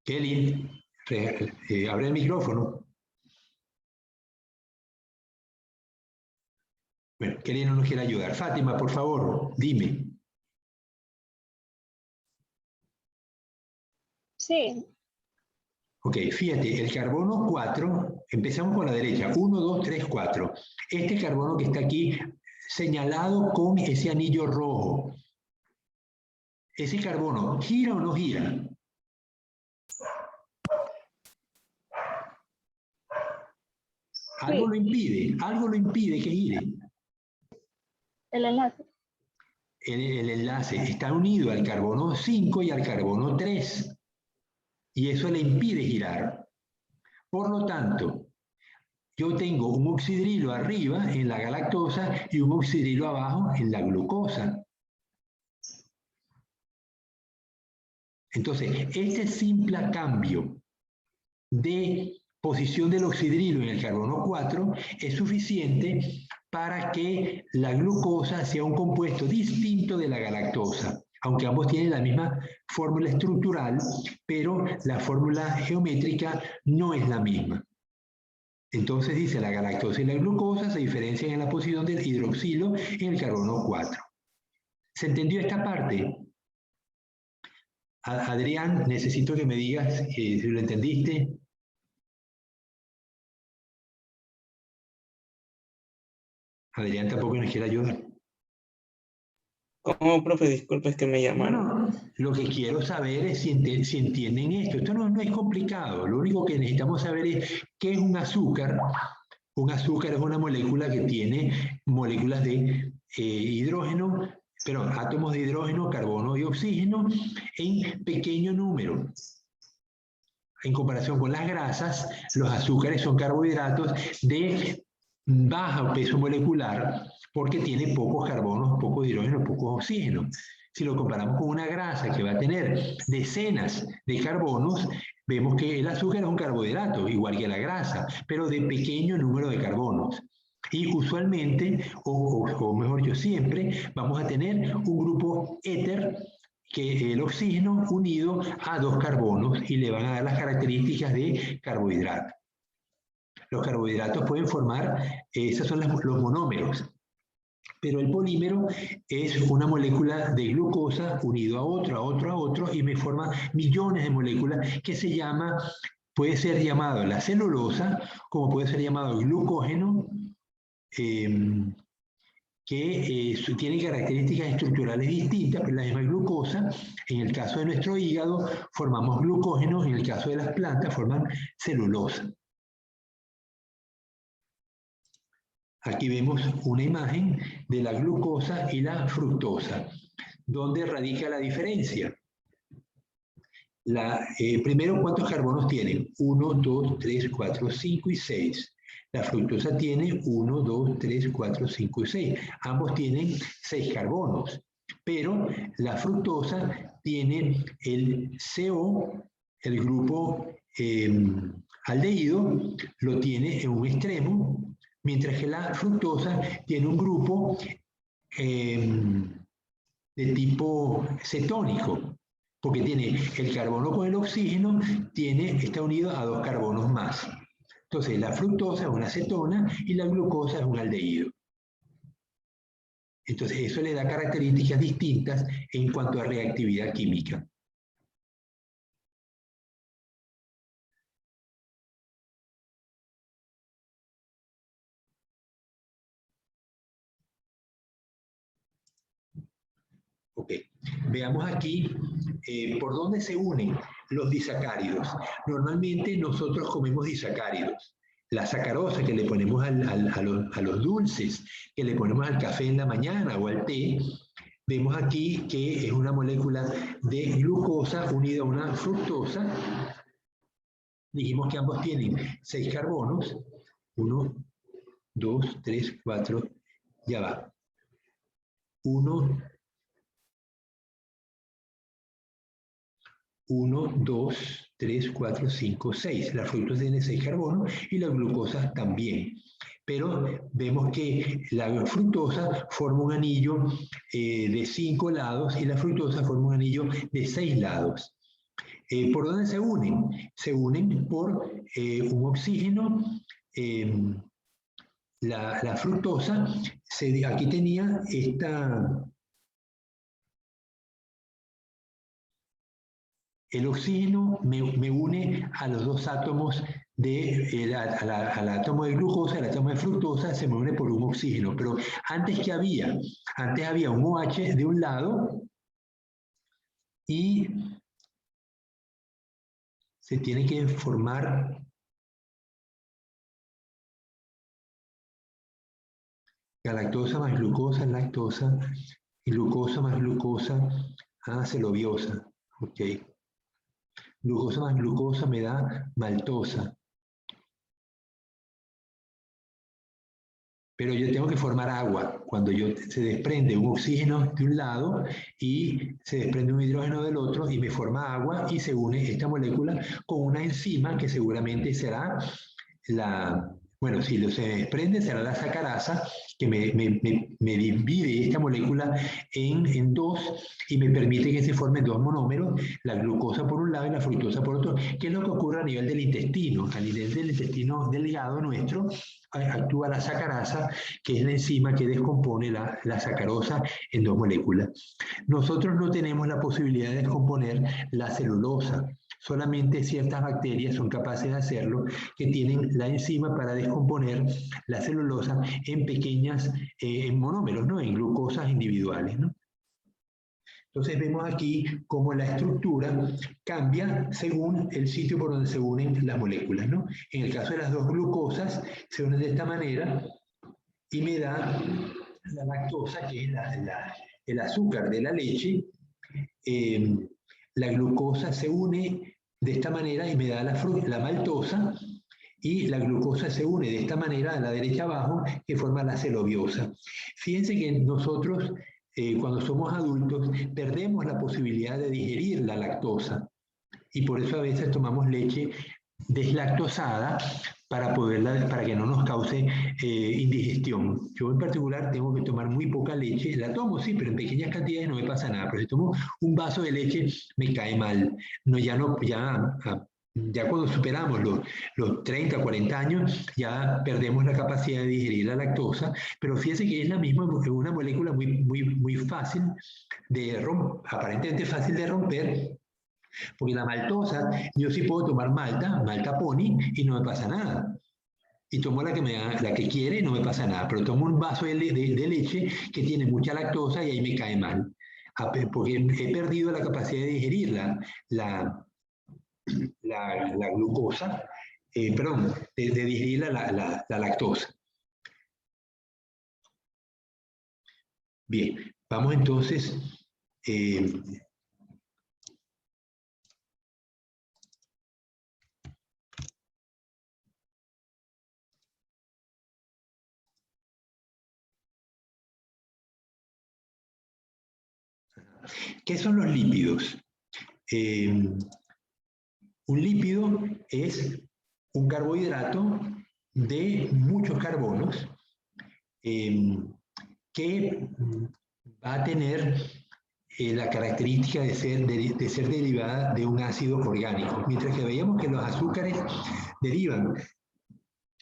[SPEAKER 1] Kelly, abre el micrófono. Bueno, Kelly no nos quiere ayudar. Fátima, por favor, dime.
[SPEAKER 2] Sí.
[SPEAKER 1] Ok, fíjate, el carbono 4, empezamos por la derecha, 1, 2, 3, 4. Este carbono que está aquí señalado con ese anillo rojo, ¿ese carbono gira o no gira? Algo lo impide que gire.
[SPEAKER 2] El enlace.
[SPEAKER 1] El enlace está unido al carbono 5 y al carbono 3. Y eso le impide girar. Por lo tanto, yo tengo un oxidrilo arriba en la galactosa y un oxidrilo abajo en la glucosa. Entonces, este simple cambio de posición del oxidrilo en el carbono 4 es suficiente para que la glucosa sea un compuesto distinto de la galactosa, aunque ambos tienen la misma fórmula estructural, pero la fórmula geométrica no es la misma. Entonces dice, la galactosa y la glucosa se diferencian en la posición del hidroxilo en el carbono 4. ¿Se entendió esta parte? Adrián, necesito que me digas si lo entendiste. Adrián tampoco nos quiere ayudar.
[SPEAKER 3] ¿Cómo, profe? Disculpe, es que me llamaron.
[SPEAKER 1] No, lo que quiero saber es si entienden esto. Esto no es complicado. Lo único que necesitamos saber es qué es un azúcar. Un azúcar es una molécula que tiene moléculas de hidrógeno, pero átomos de hidrógeno, carbono y oxígeno en pequeño número. En comparación con las grasas, los azúcares son carbohidratos de bajo peso molecular porque tiene pocos carbonos, pocos hidrógenos, pocos oxígenos. Si lo comparamos con una grasa que va a tener decenas de carbonos, vemos que el azúcar es un carbohidrato, igual que la grasa, pero de pequeño número de carbonos. Y usualmente, o mejor yo siempre, vamos a tener un grupo éter, que es el oxígeno unido a dos carbonos y le van a dar las características de carbohidrato. Los carbohidratos pueden formar, esos son los monómeros, pero el polímero es una molécula de glucosa unido a otro, y me forma millones de moléculas que se llama, puede ser llamado la celulosa, como puede ser llamado glucógeno, que tiene características estructurales distintas, pero la misma glucosa. En el caso de nuestro hígado formamos glucógeno, en el caso de las plantas forman celulosa. Aquí vemos una imagen de la glucosa y la fructosa. ¿Dónde radica la diferencia? Primero, ¿cuántos carbonos tienen? 1, 2, 3, 4, 5 y 6. La fructosa tiene 1, 2, 3, 4, 5 y 6. Ambos tienen 6 carbonos. Pero la fructosa tiene el CO, el grupo aldehído, lo tiene en un extremo, mientras que la fructosa tiene un grupo de tipo cetónico, porque tiene el carbono con el oxígeno, está unido a dos carbonos más. Entonces, la fructosa es una cetona y la glucosa es un aldehído. Entonces, eso le da características distintas en cuanto a reactividad química. Ok, veamos aquí por dónde se unen los disacáridos. Normalmente nosotros comemos disacáridos. La sacarosa que le ponemos a los dulces, que le ponemos al café en la mañana o al té, vemos aquí que es una molécula de glucosa unida a una fructosa. Dijimos que ambos tienen 6 carbonos. 1, 2, 3, 4, ya va. 1, 2, 3, 4, 5, 6. La fructosa tiene 6 carbonos y la glucosa también. Pero vemos que la fructosa forma un anillo de 5 lados y la fructosa forma un anillo de 6 lados. ¿Por dónde se unen? Se unen por un oxígeno. La fructosa, aquí tenía el oxígeno me une a los dos átomos al átomo de glucosa, al átomo de fructosa, se me une por un oxígeno. Pero antes había un OH de un lado y se tiene que formar galactosa más glucosa, lactosa, y glucosa más glucosa, celobiosa. Ok. Glucosa más glucosa me da maltosa. pero yo tengo que formar agua. Cuando se desprende un oxígeno de un lado y se desprende un hidrógeno del otro y me forma agua y se une esta molécula con una enzima que seguramente será bueno, si se desprende será la sacarasa que me divide esta molécula en dos y me permite que se formen dos monómeros, la glucosa por un lado y la fructosa por otro, que es lo que ocurre a nivel del intestino. A nivel del intestino delgado nuestro actúa la sacarasa, que es la enzima que descompone la sacarosa en dos moléculas. Nosotros no tenemos la posibilidad de descomponer la celulosa. Solamente ciertas bacterias son capaces de hacerlo, que tienen la enzima para descomponer la celulosa en pequeñas en monómeros, ¿no? En glucosas individuales, ¿no? Entonces vemos aquí cómo la estructura cambia según el sitio por donde se unen las moléculas, ¿no? En el caso de las dos glucosas, se unen de esta manera y me da la lactosa, que es el azúcar de la leche. La glucosa se une de esta manera y me da la maltosa, y la glucosa se une de esta manera a la derecha abajo, que forma la celobiosa. Fíjense que nosotros, cuando somos adultos, perdemos la posibilidad de digerir la lactosa, y por eso a veces tomamos leche deslactosada para que no nos cause indigestión. Yo en particular tengo que tomar muy poca leche, la tomo sí, pero en pequeñas cantidades no me pasa nada, pero si tomo un vaso de leche me cae mal. Ya cuando superamos los 30, 40 años, ya perdemos la capacidad de digerir la lactosa, pero fíjense que es la misma, una molécula muy fácil de romper, aparentemente fácil de romper, porque la maltosa, yo sí puedo tomar malta pony, y no me pasa nada. Y tomo la que quiere y no me pasa nada. Pero tomo un vaso de leche que tiene mucha lactosa y ahí me cae mal. Porque he perdido la capacidad de digerir la glucosa, perdón, de digerir la lactosa. Bien, vamos entonces... ¿Qué son los lípidos? Un lípido es un carbohidrato de muchos carbonos que va a tener la característica de ser derivada de un ácido orgánico. Mientras que veíamos que los azúcares derivan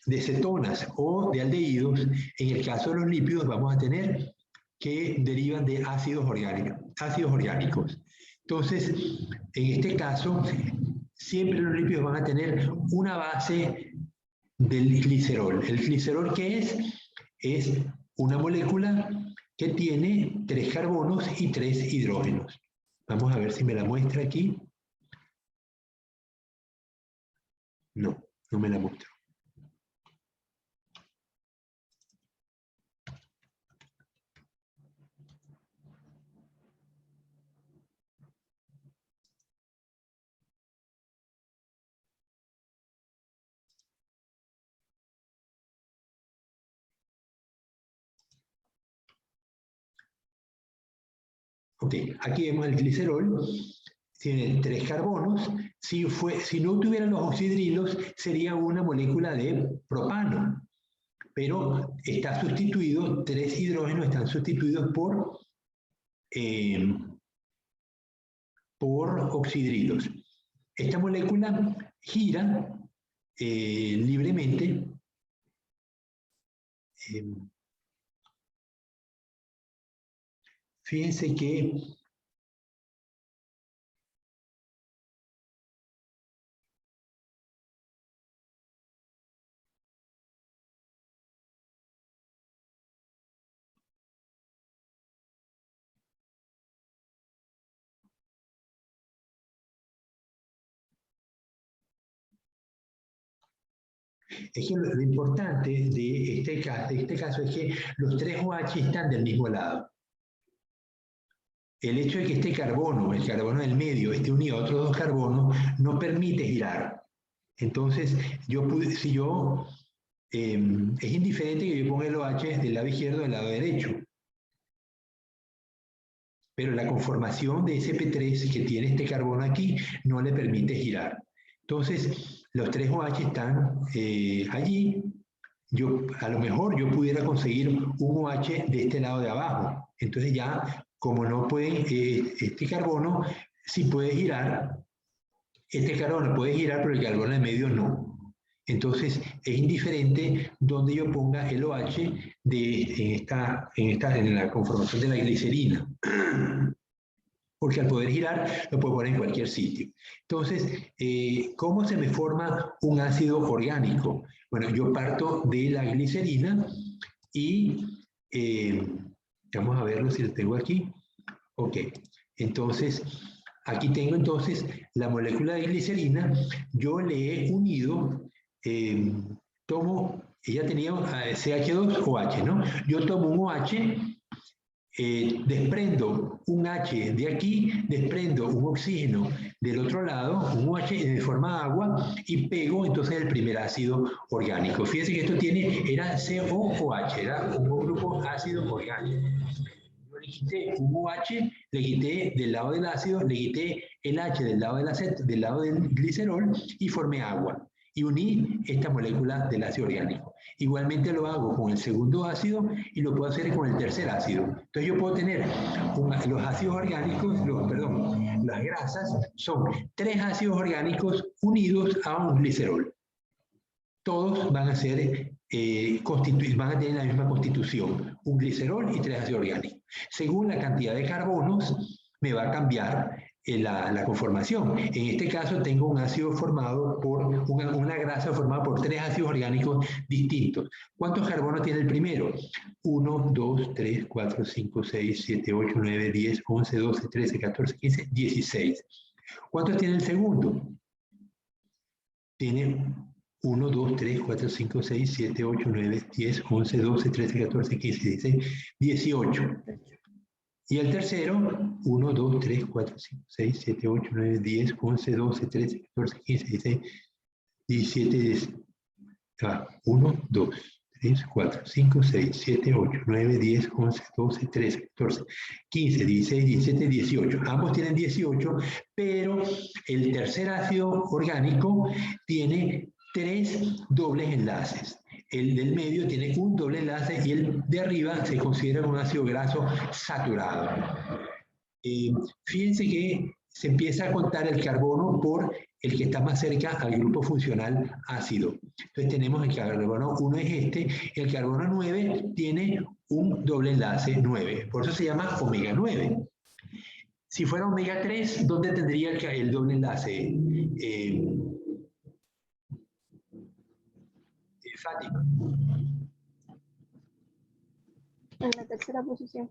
[SPEAKER 1] de cetonas o de aldehídos, en el caso de los lípidos vamos a tener que derivan de ácidos orgánicos. Entonces, en este caso, siempre los lípidos van a tener una base del glicerol. ¿El glicerol qué es? Es una molécula que tiene 3 carbonos y 3 hidrógenos. Vamos a ver si me la muestra aquí. No, no me la muestra. Ok, aquí vemos el glicerol, tiene 3 carbonos. Si no tuvieran los oxidrilos, sería una molécula de propano, pero está sustituido, 3 hidrógenos están sustituidos por oxidrilos. Esta molécula gira libremente. Fíjense que lo importante de este caso es que los 3 OH están del mismo lado. El hecho de que este carbono, el carbono del medio, esté unido a otros 2 carbonos, no permite girar. Entonces, si yo es indiferente que yo ponga el OH del lado izquierdo o del lado derecho. Pero la conformación de sp3 que tiene este carbono aquí no le permite girar. Entonces, los 3 OH están allí. A lo mejor yo pudiera conseguir un OH de este lado de abajo. Entonces ya, como no puede, este carbono sí puede girar, este carbono puede girar, pero el carbono en medio no. Entonces, es indiferente donde yo ponga el OH en la conformación de la glicerina. Porque al poder girar, lo puedo poner en cualquier sitio. Entonces, ¿cómo se me forma un ácido orgánico? Bueno, yo parto de la glicerina y vamos a verlo si lo tengo aquí. Ok, entonces, aquí tengo entonces la molécula de glicerina. Yo le he unido, ella tenía CH2OH, ¿no? Yo tomo un OH, desprendo un H de aquí, desprendo un oxígeno del otro lado, un OH de forma de agua, y pego entonces el primer ácido orgánico. Fíjense que esto era COOH, era un grupo ácido orgánico. Yo le quité un OH, le quité del lado del ácido, le quité el H del lado del glicerol y formé agua. Y uní esta molécula del ácido orgánico. Igualmente lo hago con el segundo ácido y lo puedo hacer con el tercer ácido. Entonces yo puedo tener los ácidos orgánicos, las grasas, son 3 ácidos orgánicos unidos a un glicerol. Todos van a ser van a tener la misma constitución, un glicerol y 3 ácidos orgánicos. Según la cantidad de carbonos, me va a cambiar la conformación. En este caso tengo un ácido formado por una grasa formada por 3 ácidos orgánicos distintos. ¿Cuántos carbonos tiene el primero? 1, 2, 3, 4, 5, 6, 7, 8, 9, 10, 11, 12, 13, 14, 15, 16. ¿Cuántos tiene el segundo? Tiene 1, 2, 3, 4, 5, 6, 7, 8, 9, 10, 11, 12, 13, 14, 15, 16, 18. Y el tercero, 1, 2, 3, 4, 5, 6, 7, 8, 9, 10, 11, 12, 13, 14, 15, 16, 17, 18. 1, 2, 3, 4, 5, 6, 7, 8, 9, 10, 11, 12, 13, 14, 15, 16, 17, 18. Ambos tienen 18, pero el tercer ácido orgánico tiene 3 dobles enlaces. El del medio tiene un doble enlace y el de arriba se considera un ácido graso saturado. Fíjense que se empieza a contar el carbono por el que está más cerca al grupo funcional ácido. Entonces tenemos el carbono 1 es este, el carbono 9 tiene un doble enlace 9, por eso se llama omega 9. Si fuera omega 3, ¿dónde tendría el doble enlace? Fátima.
[SPEAKER 2] En la tercera posición.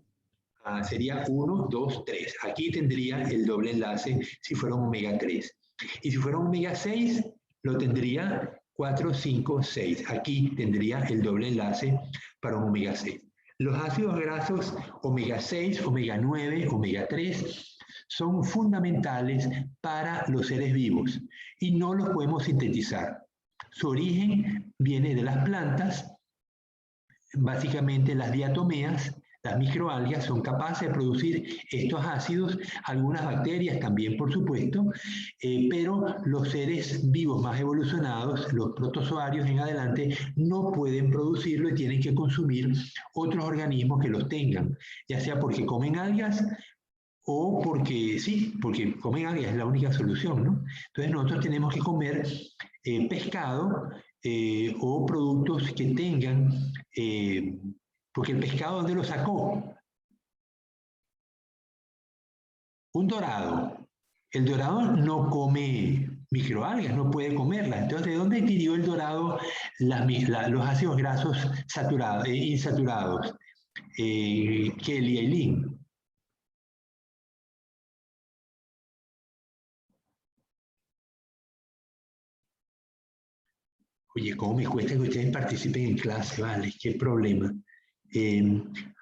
[SPEAKER 1] Sería 1, 2, 3. Aquí tendría el doble enlace si fuera un omega 3. Y si fuera un omega 6, lo tendría 4, 5, 6. Aquí tendría el doble enlace para un omega 6. Los ácidos grasos omega 6, omega 9, omega 3 son fundamentales para los seres vivos y no los podemos sintetizar. Su origen viene de las plantas, básicamente las diatomeas. Las microalgas son capaces de producir estos ácidos, algunas bacterias también, por supuesto, pero los seres vivos más evolucionados, los protozoarios en adelante, no pueden producirlo y tienen que consumir otros organismos que los tengan, ya sea porque comen algas o porque comen algas, es la única solución, ¿no? Entonces nosotros tenemos que comer pescado o productos que tengan... porque el pescado, ¿dónde lo sacó? Un dorado. El dorado no come microalgas, no puede comerlas. Entonces, ¿de dónde adquirió el dorado los ácidos grasos saturados, insaturados? Kelly Eileen. Oye, ¿cómo me cuesta que ustedes participen en clase? Vale, qué problema.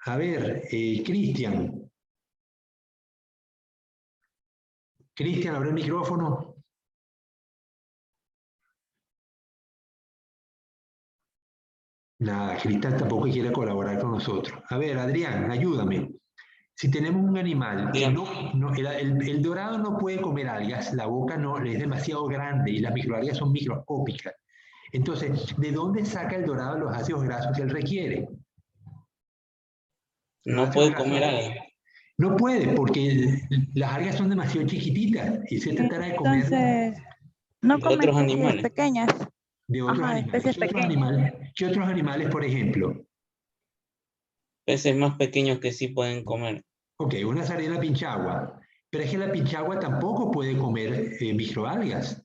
[SPEAKER 1] A ver, Cristian. Cristian, abre el micrófono. Nada, Cristal tampoco quiere colaborar con nosotros. A ver, Adrián, ayúdame. Si tenemos un animal que el dorado no puede comer algas, la boca no, es demasiado grande y las microalgas son microscópicas. Entonces, ¿de dónde saca el dorado los ácidos grasos que él requiere?
[SPEAKER 3] No puede comer algas.
[SPEAKER 1] No puede, porque las algas son demasiado chiquititas y se tratará de comer.
[SPEAKER 4] Entonces, no
[SPEAKER 3] De
[SPEAKER 4] come
[SPEAKER 3] otros
[SPEAKER 4] especies
[SPEAKER 3] animales.
[SPEAKER 4] pequeñas.
[SPEAKER 1] De otros
[SPEAKER 4] Ajá,
[SPEAKER 1] animales.
[SPEAKER 4] especies pequeñas.
[SPEAKER 1] ¿Qué otros animales, por ejemplo?
[SPEAKER 3] Peces más pequeños que sí pueden comer.
[SPEAKER 1] Ok, una sardina pinchagua. Pero es que la pinchagua tampoco puede comer microalgas.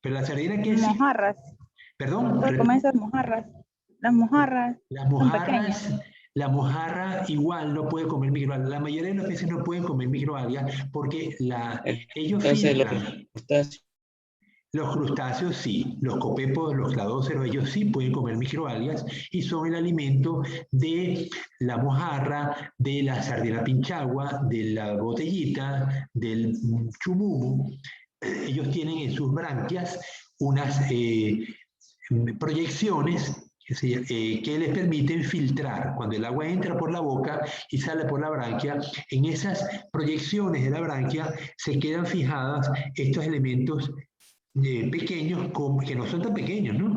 [SPEAKER 1] Pero la sardina que sí.
[SPEAKER 4] Mojarras.
[SPEAKER 1] Perdón.
[SPEAKER 4] Puede comer esas mojarras. Las mojarras son pequeñas.
[SPEAKER 1] La mojarra igual no puede comer microalgas. La mayoría de los peces no pueden comer microalgas porque ellos filtran. Los crustáceos sí, los copepos, los cladóceros, ellos sí pueden comer microalgas y son el alimento de la mojarra, de la sardina pinchagua, de la botellita, del chumumu. Ellos tienen en sus branquias unas proyecciones que les permiten filtrar. Cuando el agua entra por la boca y sale por la branquia, en esas proyecciones de la branquia se quedan fijadas estos elementos pequeños, que no son tan pequeños, ¿no?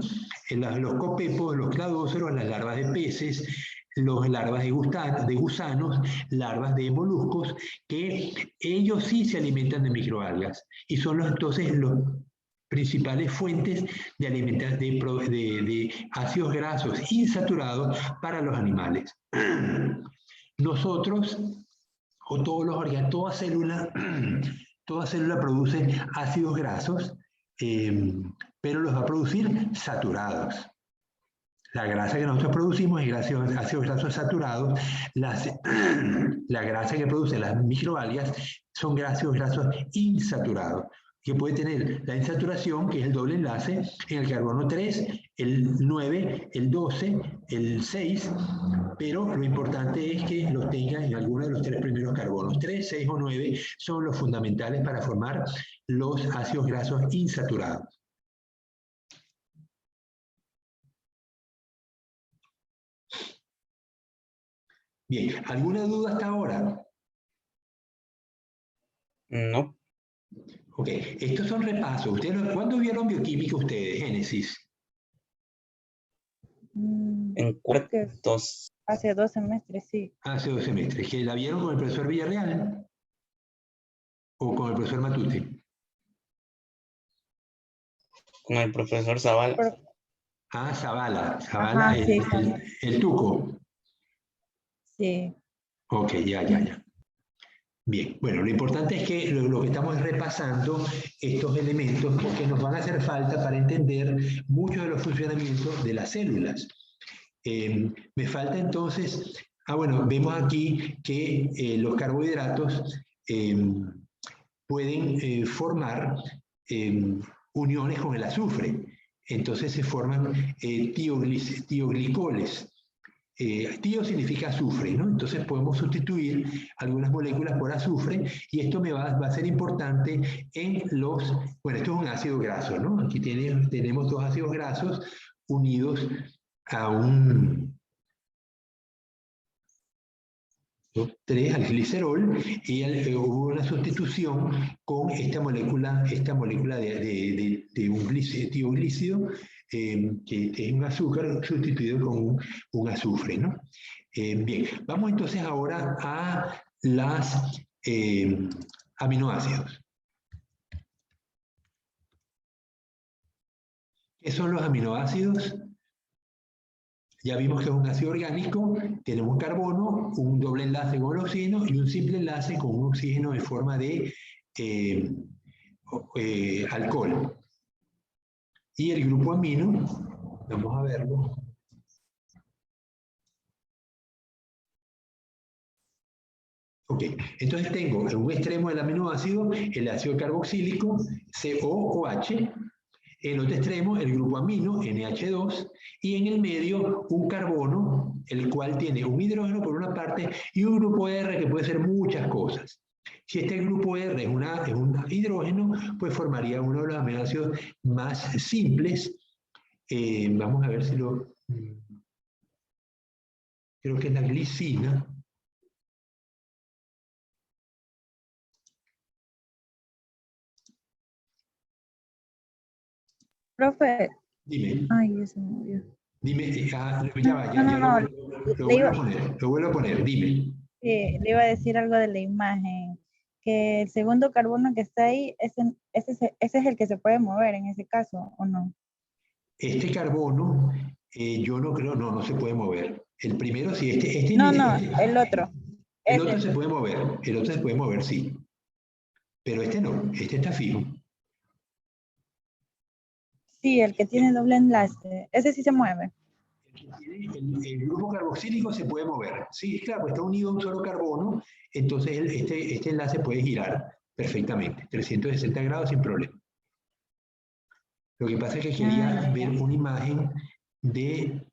[SPEAKER 1] Los copepos, los cladóceros, las larvas de peces, las larvas de gusanos, larvas de moluscos, que ellos sí se alimentan de microalgas y son entonces los principales fuentes de ácidos grasos insaturados para los animales. Nosotros, o todos los organismos, toda célula produce ácidos grasos, pero los va a producir saturados. La grasa que nosotros producimos es ácidos grasos saturados. La grasa que producen las microalgas son ácidos grasos insaturados, que puede tener la insaturación, que es el doble enlace, en el carbono 3, el 9, el 12, el 6, pero lo importante es que los tenga en alguno de los tres primeros carbonos. 3, 6 o 9 son los fundamentales para formar los ácidos grasos insaturados. Bien, ¿alguna duda hasta ahora?
[SPEAKER 3] No.
[SPEAKER 1] Ok, estos son repasos. ¿Cuándo vieron bioquímica ustedes, Génesis?
[SPEAKER 3] En cuartos.
[SPEAKER 4] Hace 2 semestres, sí.
[SPEAKER 1] Hace 2 semestres. ¿Que la vieron con el profesor Villarreal? ¿O con el profesor Matute?
[SPEAKER 3] Con el profesor Zavala.
[SPEAKER 1] Ah, Zavala. Zavala,
[SPEAKER 4] Ajá, sí,
[SPEAKER 1] el tuco.
[SPEAKER 4] Sí.
[SPEAKER 1] Ok, ya. Bien, bueno, lo importante es que lo que estamos es repasando estos elementos porque nos van a hacer falta para entender muchos de los funcionamientos de las células. Me falta entonces, bueno, vemos aquí que los carbohidratos pueden formar uniones con el azufre. Entonces se forman tioglicoles. Tio significa azufre, ¿no? Entonces podemos sustituir algunas moléculas por azufre y esto va a ser importante en bueno, esto es un ácido graso, ¿no? Aquí tenemos 2 ácidos grasos unidos a 3 al glicerol y hubo una sustitución con esta molécula de un tioglícido que es un azúcar sustituido con un azufre, ¿no? Bien, vamos entonces ahora a las aminoácidos. ¿Qué son los aminoácidos? Ya vimos que es un ácido orgánico, tenemos un carbono, un doble enlace con el oxígeno y un simple enlace con un oxígeno en forma de alcohol. Y el grupo amino, vamos a verlo. Ok, entonces tengo en un extremo del aminoácido el ácido carboxílico, COOH, en el otro extremo el grupo amino, NH2, y en el medio un carbono, el cual tiene un hidrógeno por una parte y un grupo R que puede ser muchas cosas. Si este grupo R es un hidrógeno, pues formaría uno de los aminoácidos más simples Vamos a ver si lo... Creo que es la glicina.
[SPEAKER 4] Profe,
[SPEAKER 1] Dime,
[SPEAKER 4] ay, eso me movió.
[SPEAKER 1] dime,
[SPEAKER 4] No,
[SPEAKER 1] lo,
[SPEAKER 4] no,
[SPEAKER 1] lo
[SPEAKER 4] le
[SPEAKER 1] vuelvo
[SPEAKER 4] iba,
[SPEAKER 1] a poner, lo vuelvo a poner, dime.
[SPEAKER 4] le iba a decir algo de la imagen, que el segundo carbono que está ahí, ese es el que se puede mover en ese caso, ¿o no?
[SPEAKER 1] Este carbono, yo no creo, no se puede mover. El primero sí,
[SPEAKER 4] No, el otro,
[SPEAKER 1] el otro
[SPEAKER 4] ese,
[SPEAKER 1] se puede mover, el otro se puede mover, sí. Pero este no, este está fijo.
[SPEAKER 4] sí, el que tiene doble enlace, ese sí se mueve.
[SPEAKER 1] El grupo carboxílico se puede mover. Sí, claro, pues está unido a un solo carbono, entonces este enlace puede girar perfectamente, 360 grados sin problema. Lo que pasa es que quería
[SPEAKER 4] Ah,
[SPEAKER 1] ver una imagen de...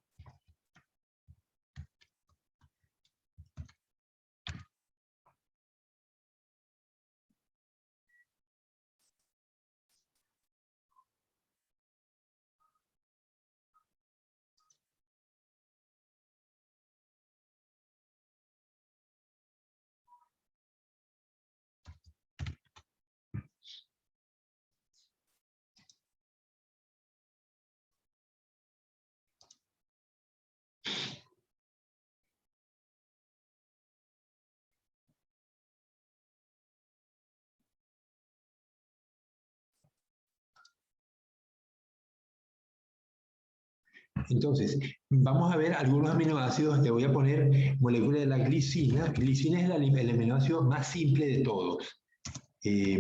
[SPEAKER 1] Entonces, vamos a ver algunos aminoácidos. Te voy a poner molécula de la glicina. Glicina es el aminoácido más simple de todos.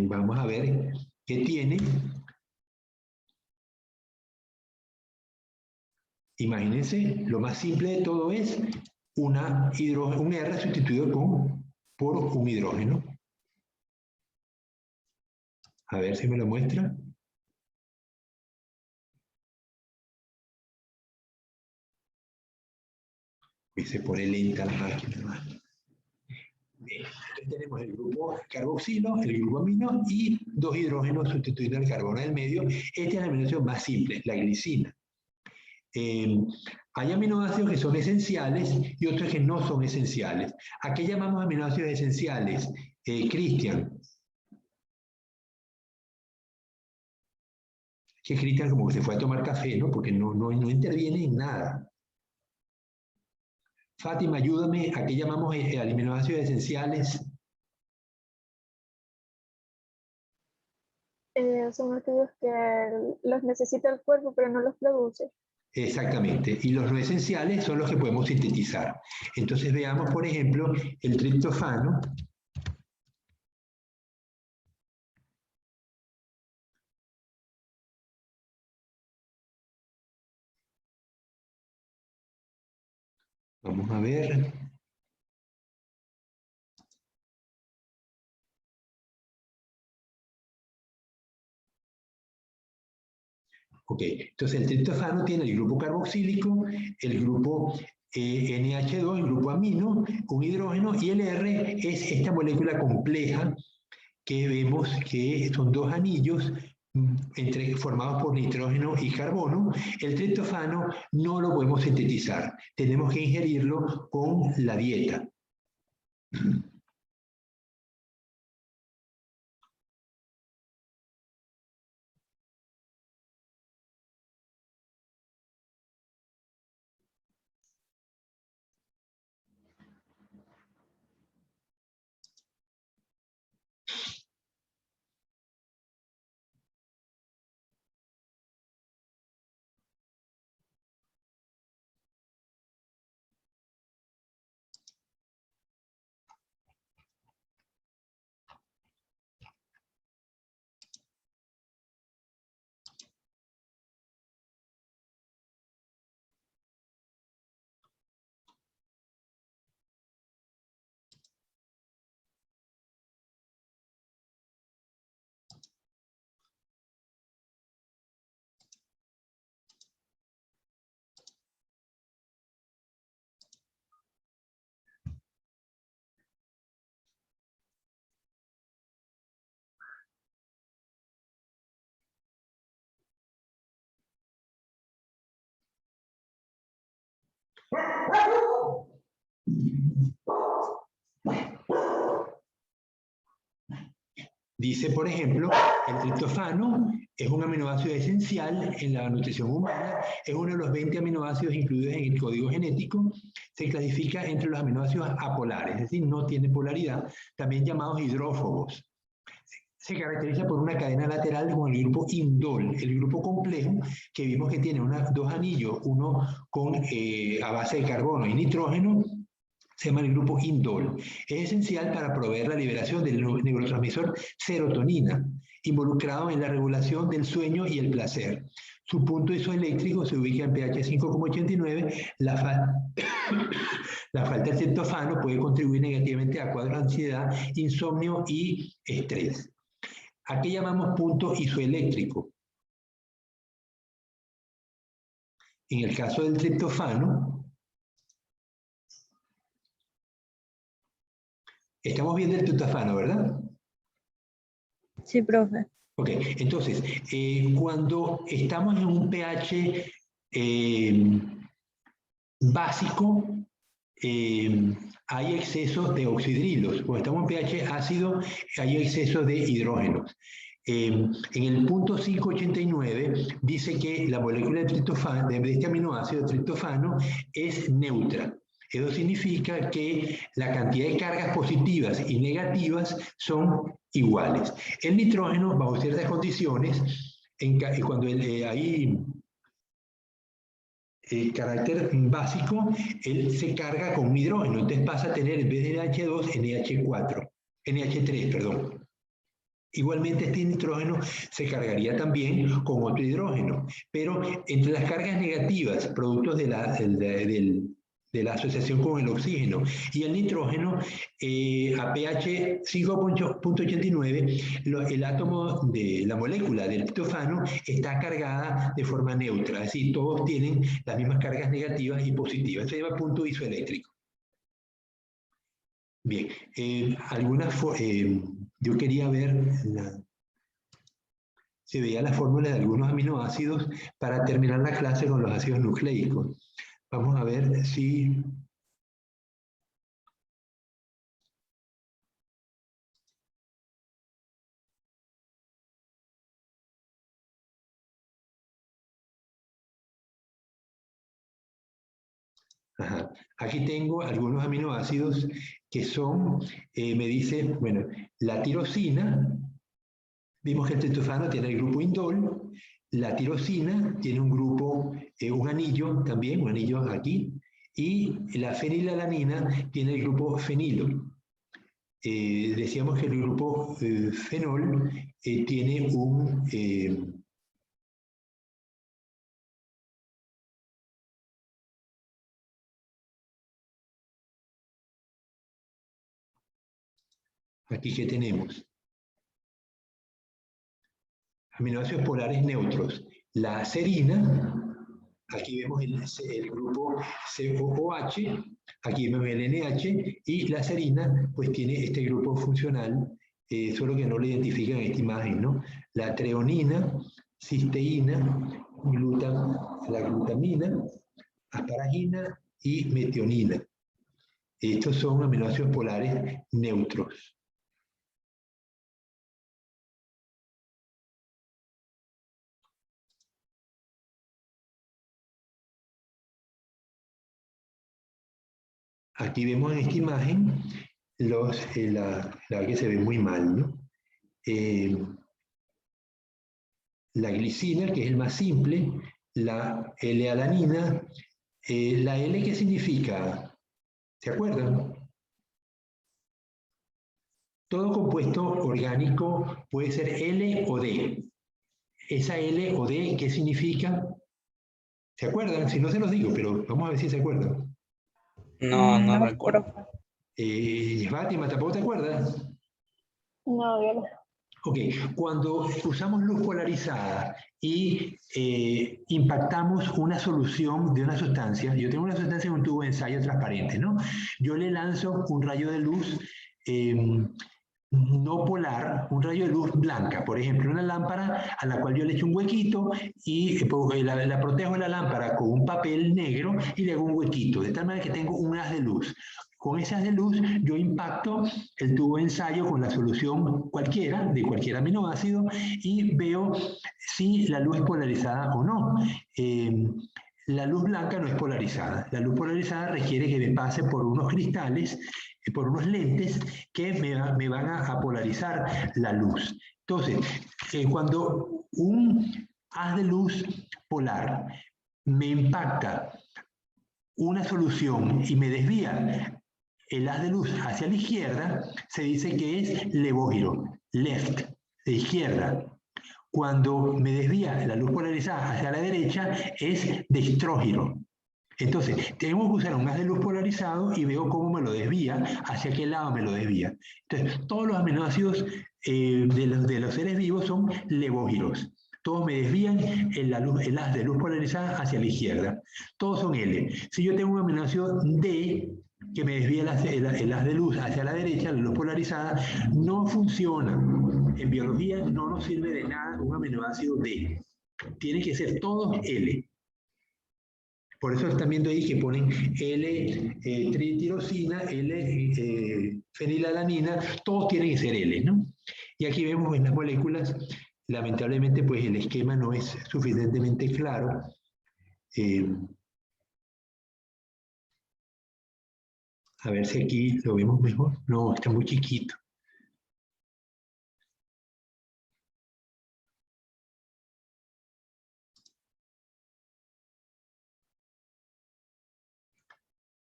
[SPEAKER 1] Vamos a ver qué tiene. Imagínense, lo más simple de todo es un R sustituido por un hidrógeno. A ver si me lo muestra. Y se pone lenta la máquina. Entonces tenemos el grupo carboxilo, el grupo amino y dos hidrógenos sustituyendo el carbono del medio. Este es el aminoácido más simple, la glicina. Hay aminoácidos que son esenciales y otros que no son esenciales. ¿A qué llamamos aminoácidos esenciales? Cristian. Que Cristian como que se fue a tomar café, ¿no? Porque no interviene en nada. Fátima, ayúdame. ¿A qué llamamos aminoácidos esenciales?
[SPEAKER 2] Son aquellos que los necesita el cuerpo, pero no los produce.
[SPEAKER 1] Exactamente. Y los no esenciales son los que podemos sintetizar. Entonces veamos, por ejemplo, el triptofano. Vamos a ver. Ok, entonces el triptofano tiene el grupo carboxílico, el grupo NH2, el grupo amino, un hidrógeno, y el R es esta molécula compleja que vemos que son dos anillos formados por nitrógeno y carbono. El triptofano no lo podemos sintetizar, tenemos que ingerirlo con la dieta. Dice, por ejemplo, el triptofano es un aminoácido esencial en la nutrición humana, es uno de los 20 aminoácidos incluidos en el código genético, se clasifica entre los aminoácidos apolares, es decir, no tiene polaridad, también llamados hidrófobos. Se caracteriza por una cadena lateral con el grupo indol, el grupo complejo, que vimos que tiene dos anillos, uno a base de carbono y nitrógeno, se llama el grupo indol. Es esencial para proveer la liberación del neurotransmisor serotonina, involucrado en la regulación del sueño y el placer. Su punto isoeléctrico se ubica en pH 5,89. La falta de triptofano puede contribuir negativamente a cuadros de ansiedad, insomnio y estrés. ¿A qué llamamos punto isoeléctrico? En el caso del triptofano, estamos viendo el triptofano, ¿verdad?
[SPEAKER 4] Sí, profe.
[SPEAKER 1] Ok, entonces, cuando estamos en un pH básico, hay exceso de oxidrilos. Cuando estamos en pH ácido, hay exceso de hidrógenos. En el punto 589 dice que la molécula de triptofano, de este aminoácido triptofano, es neutra. Eso significa que la cantidad de cargas positivas y negativas son iguales. El nitrógeno, bajo ciertas condiciones, cuando hay el carácter básico, él se carga con un hidrógeno, entonces pasa a tener en vez de NH2, NH3, perdón. Igualmente este nitrógeno se cargaría también con otro hidrógeno, pero entre las cargas negativas, productos de la asociación con el oxígeno y el nitrógeno, a pH 5,89, el átomo de la molécula del triptofano está cargada de forma neutra, es decir, todos tienen las mismas cargas negativas y positivas. Se llama punto isoeléctrico. Bien, yo quería ver, se veía la fórmula de algunos aminoácidos para terminar la clase con los ácidos nucleicos. Vamos a ver si... Ajá. Aquí tengo algunos aminoácidos que son, me dice, bueno, la tirosina, vimos que el triptofano tiene el grupo indol, la tirosina tiene un grupo, un anillo también, un anillo aquí, y la fenilalanina tiene el grupo fenilo. Decíamos que el grupo fenol tiene un... aquí que tenemos aminoácidos polares neutros. La serina, aquí vemos el grupo COOH, aquí vemos el NH, y la serina pues tiene este grupo funcional, solo que no lo identifican en esta imagen, ¿no? La treonina, cisteína, la glutamina, asparagina y metionina. Estos son aminoácidos polares neutros. Aquí vemos en esta imagen la que se ve muy mal, ¿no? La glicina, que es el más simple, la L-alanina. ¿La L qué significa? ¿Se acuerdan? Todo compuesto orgánico puede ser L o D. Esa L o D, ¿qué significa? ¿Se acuerdan? Si no se los digo, pero vamos a ver si se acuerdan.
[SPEAKER 3] No recuerdo.
[SPEAKER 1] Fátima, ¿tampoco te acuerdas?
[SPEAKER 2] No, yo no.
[SPEAKER 1] Ok, cuando usamos luz polarizada y impactamos una solución de una sustancia, yo tengo una sustancia en un tubo de ensayo transparente, ¿no? Yo le lanzo un rayo de luz no polar, un rayo de luz blanca, por ejemplo, una lámpara a la cual yo le echo un huequito y la protejo la lámpara con un papel negro y le hago un huequito, de tal manera que tengo un haz de luz. Con ese haz de luz yo impacto el tubo de ensayo con la solución cualquiera, de cualquier aminoácido, y veo si la luz es polarizada o no. La luz blanca no es polarizada. La luz polarizada requiere que me pase por unos cristales, por unos lentes que me van a polarizar la luz. Entonces, cuando un haz de luz polar me impacta una solución y me desvía el haz de luz hacia la izquierda, se dice que es levógiro, left, de izquierda. Cuando me desvía la luz polarizada hacia la derecha, es destrógiro. Entonces, tenemos que usar un haz de luz polarizado y veo cómo me lo desvía, hacia qué lado me lo desvía. Entonces, todos los aminoácidos de los seres vivos son levógiros. Todos me desvían el haz de luz polarizada hacia la izquierda. Todos son L. Si yo tengo un aminoácido D que me desvía el haz de luz hacia la derecha, la luz polarizada, no funciona. En biología no nos sirve de nada un aminoácido D. Tiene que ser todos L. Por eso están viendo ahí que ponen L-tritirosina, L-fenilalanina, todos tienen que ser L, ¿no? Y aquí vemos en las moléculas, lamentablemente, pues el esquema no es suficientemente claro. A ver si aquí lo vemos mejor. No, está muy chiquito.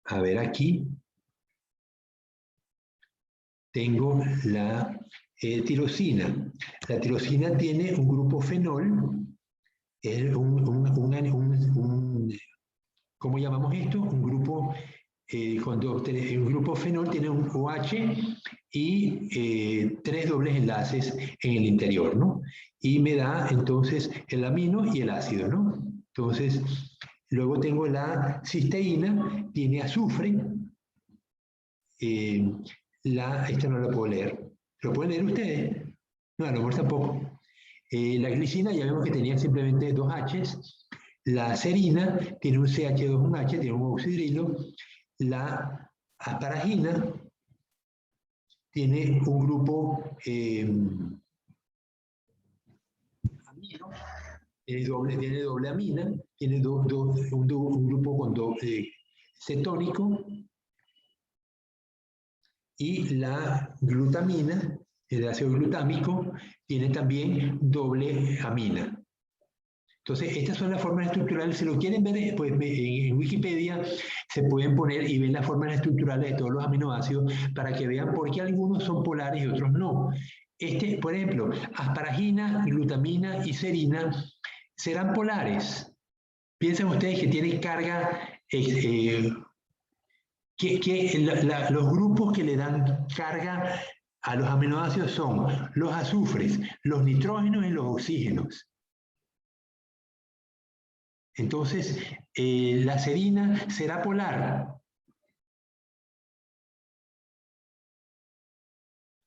[SPEAKER 1] A ver aquí. Tengo la tirosina. La tirosina tiene un grupo fenol, es ¿cómo llamamos esto? Un grupo, un grupo fenol tiene un OH y 3 dobles enlaces en el interior, ¿no? Y me da entonces el amino y el ácido, ¿no? Entonces, luego tengo la cisteína, tiene azufre, esta no la puedo leer. ¿Lo pueden leer ustedes? No, a lo mejor tampoco. La glicina ya vemos que tenía simplemente 2 H's. La serina tiene un CH2, un H, tiene un oxidrilo. La asparagina tiene un grupo amino, tiene doble amina, tiene un grupo con cetónico. Y la glutamina, el ácido glutámico, tiene también doble amina. Entonces, estas son las formas estructurales. Si lo quieren ver, pues en Wikipedia se pueden poner y ven las formas estructurales de todos los aminoácidos para que vean por qué algunos son polares y otros no. Por ejemplo, asparagina, glutamina y serina serán polares. Piensen ustedes que tienen carga los grupos que le dan carga a los aminoácidos son los azufres, los nitrógenos y los oxígenos. Entonces, la serina será polar.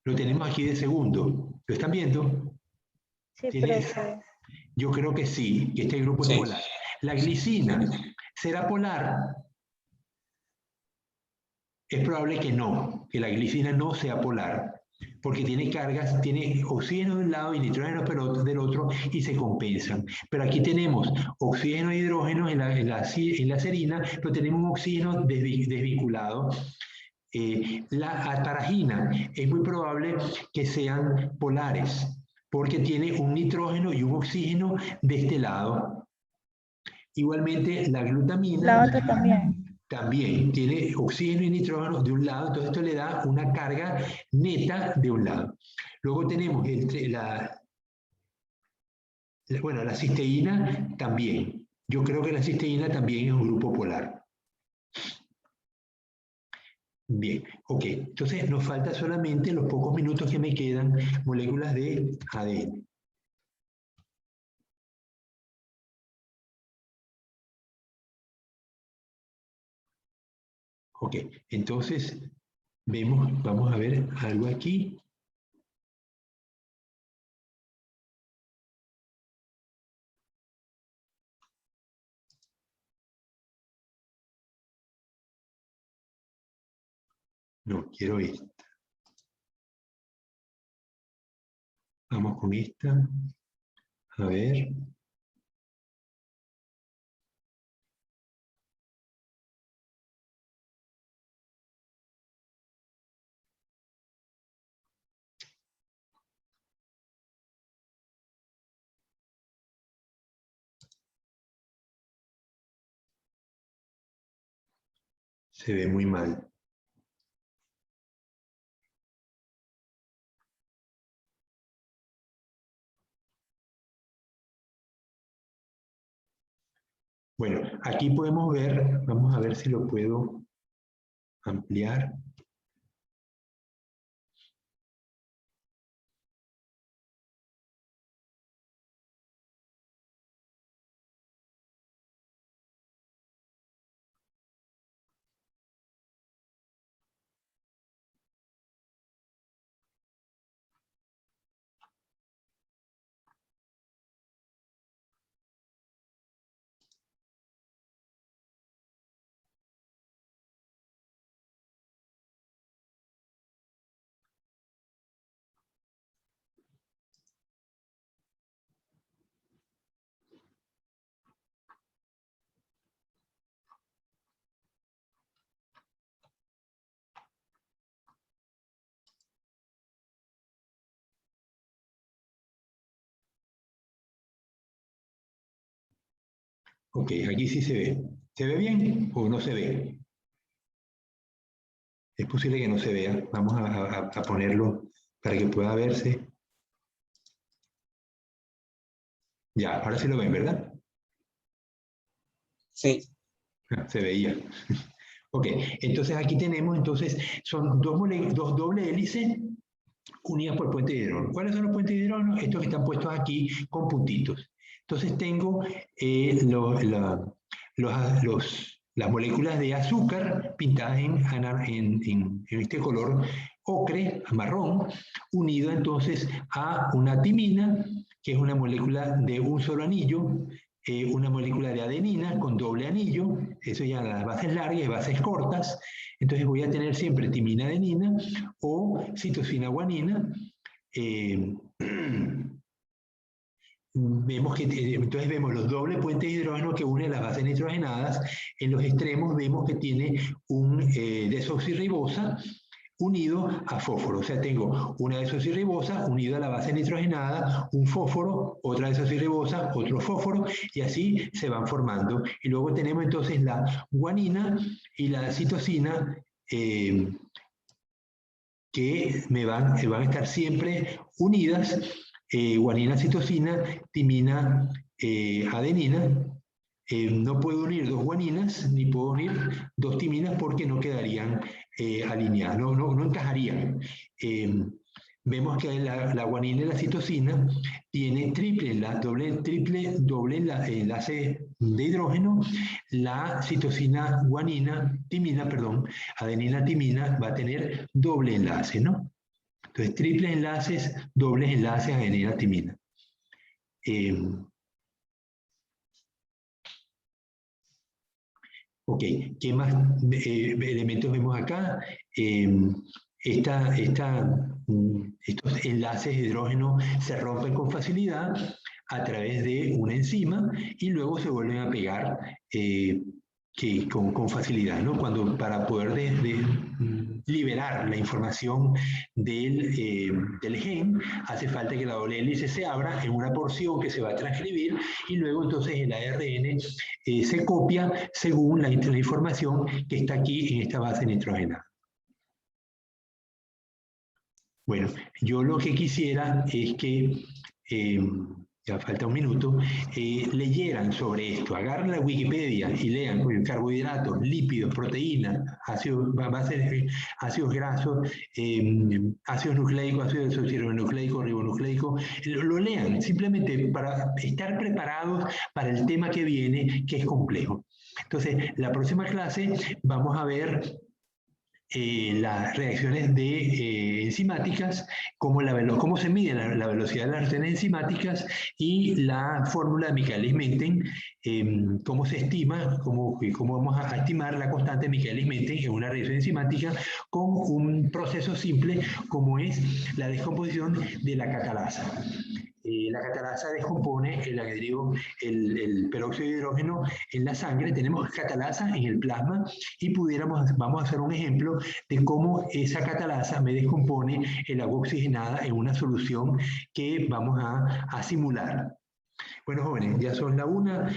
[SPEAKER 1] Lo tenemos aquí de segundo. ¿Lo están viendo?
[SPEAKER 4] Sí, profe.
[SPEAKER 1] Yo creo que sí, que este grupo es polar. La glicina será polar. Es probable que no, que la glicina no sea polar, porque tiene cargas, tiene oxígeno de un lado y nitrógeno del otro y se compensan. Pero aquí tenemos oxígeno e hidrógeno en la serina, pero tenemos un oxígeno desvinculado. La asparagina es muy probable que sean polares, porque tiene un nitrógeno y un oxígeno de este lado. Igualmente la glutamina.
[SPEAKER 4] La otra también.
[SPEAKER 1] También tiene oxígeno y nitrógeno de un lado, entonces esto le da una carga neta de un lado. Luego tenemos la cisteína también. Yo creo que la cisteína también es un grupo polar. Bien, ok. Entonces nos falta solamente en los pocos minutos que me quedan moléculas de ADN. Ok, entonces vamos a ver algo aquí. No, quiero esta. Vamos con esta. A ver. Se ve muy mal. Bueno, aquí podemos ver, vamos a ver si lo puedo ampliar. Ok, aquí sí se ve. ¿Se ve bien o no se ve? Es posible que no se vea. Vamos a ponerlo para que pueda verse. Ya, ahora sí lo ven, ¿verdad?
[SPEAKER 3] Sí.
[SPEAKER 1] Se veía. Ok, entonces aquí tenemos, entonces, son dos doble hélices unidas por puente de hidrógeno. ¿Cuáles son los puentes de hidrógeno? Estos que están puestos aquí con puntitos. Entonces tengo las moléculas de azúcar pintadas en este color ocre, marrón, unido entonces a una timina, que es una molécula de un solo anillo, una molécula de adenina con doble anillo, eso ya las bases largas y bases cortas. Entonces voy a tener siempre timina adenina o citosina guanina. Entonces vemos los dobles puentes de hidrógeno que unen las bases nitrogenadas. En los extremos vemos que tiene un desoxirribosa unido a fósforo. O sea, tengo una desoxirribosa unida a la base nitrogenada, un fósforo, otra desoxirribosa, otro fósforo, y así se van formando. Y luego tenemos entonces la guanina y la citosina, que van a estar siempre unidas, guanina, citosina, timina, adenina. No puedo unir dos guaninas ni puedo unir dos timinas porque no quedarían alineadas, no encajarían. Vemos que la guanina y la citosina tiene doble enlace de hidrógeno. La citosina guanina, timina, perdón, adenina, timina, va a tener doble enlace, ¿no? Entonces, triples enlaces, dobles enlaces, adenina, timina. Ok, ¿qué más elementos vemos acá? Estos enlaces de hidrógeno se rompen con facilidad a través de una enzima y luego se vuelven a pegar con facilidad, ¿no? Para poder liberar la información del gen, hace falta que la doble hélice se abra en una porción que se va a transcribir y luego entonces el ARN se copia según la información que está aquí en esta base nitrogenada. Bueno, yo lo que quisiera es que, ya falta un minuto, leyeran sobre esto, agarren la Wikipedia y lean carbohidratos, lípidos, proteínas, ácidos grasos, ácidos nucleicos, ácidos desoxirribonucleicos, ribonucleicos, lo lean simplemente para estar preparados para el tema que viene, que es complejo. Entonces, la próxima clase vamos a ver las reacciones de, enzimáticas, cómo se mide la velocidad de las reacciones enzimáticas y la fórmula de Michaelis-Menten, cómo se estima, cómo vamos a estimar la constante de Michaelis-Menten en una reacción enzimática con un proceso simple como es la descomposición de la catalasa. La catalasa descompone el peróxido de hidrógeno en la sangre. Tenemos catalasa en el plasma y vamos a hacer un ejemplo de cómo esa catalasa me descompone el agua oxigenada en una solución que vamos a simular. Bueno, jóvenes, ya son la 1.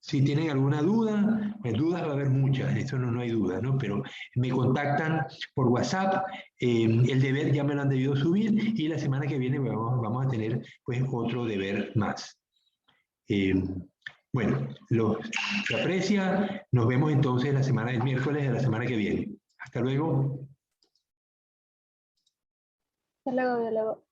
[SPEAKER 1] Si tienen alguna duda, pues dudas va a haber muchas, eso no hay duda, ¿no? Pero me contactan por WhatsApp, el deber ya me lo han debido subir y la semana que viene vamos a tener pues otro deber más. Bueno, se aprecia, nos vemos entonces el miércoles de la semana que viene. Hasta luego.
[SPEAKER 2] Hasta luego, biólogo.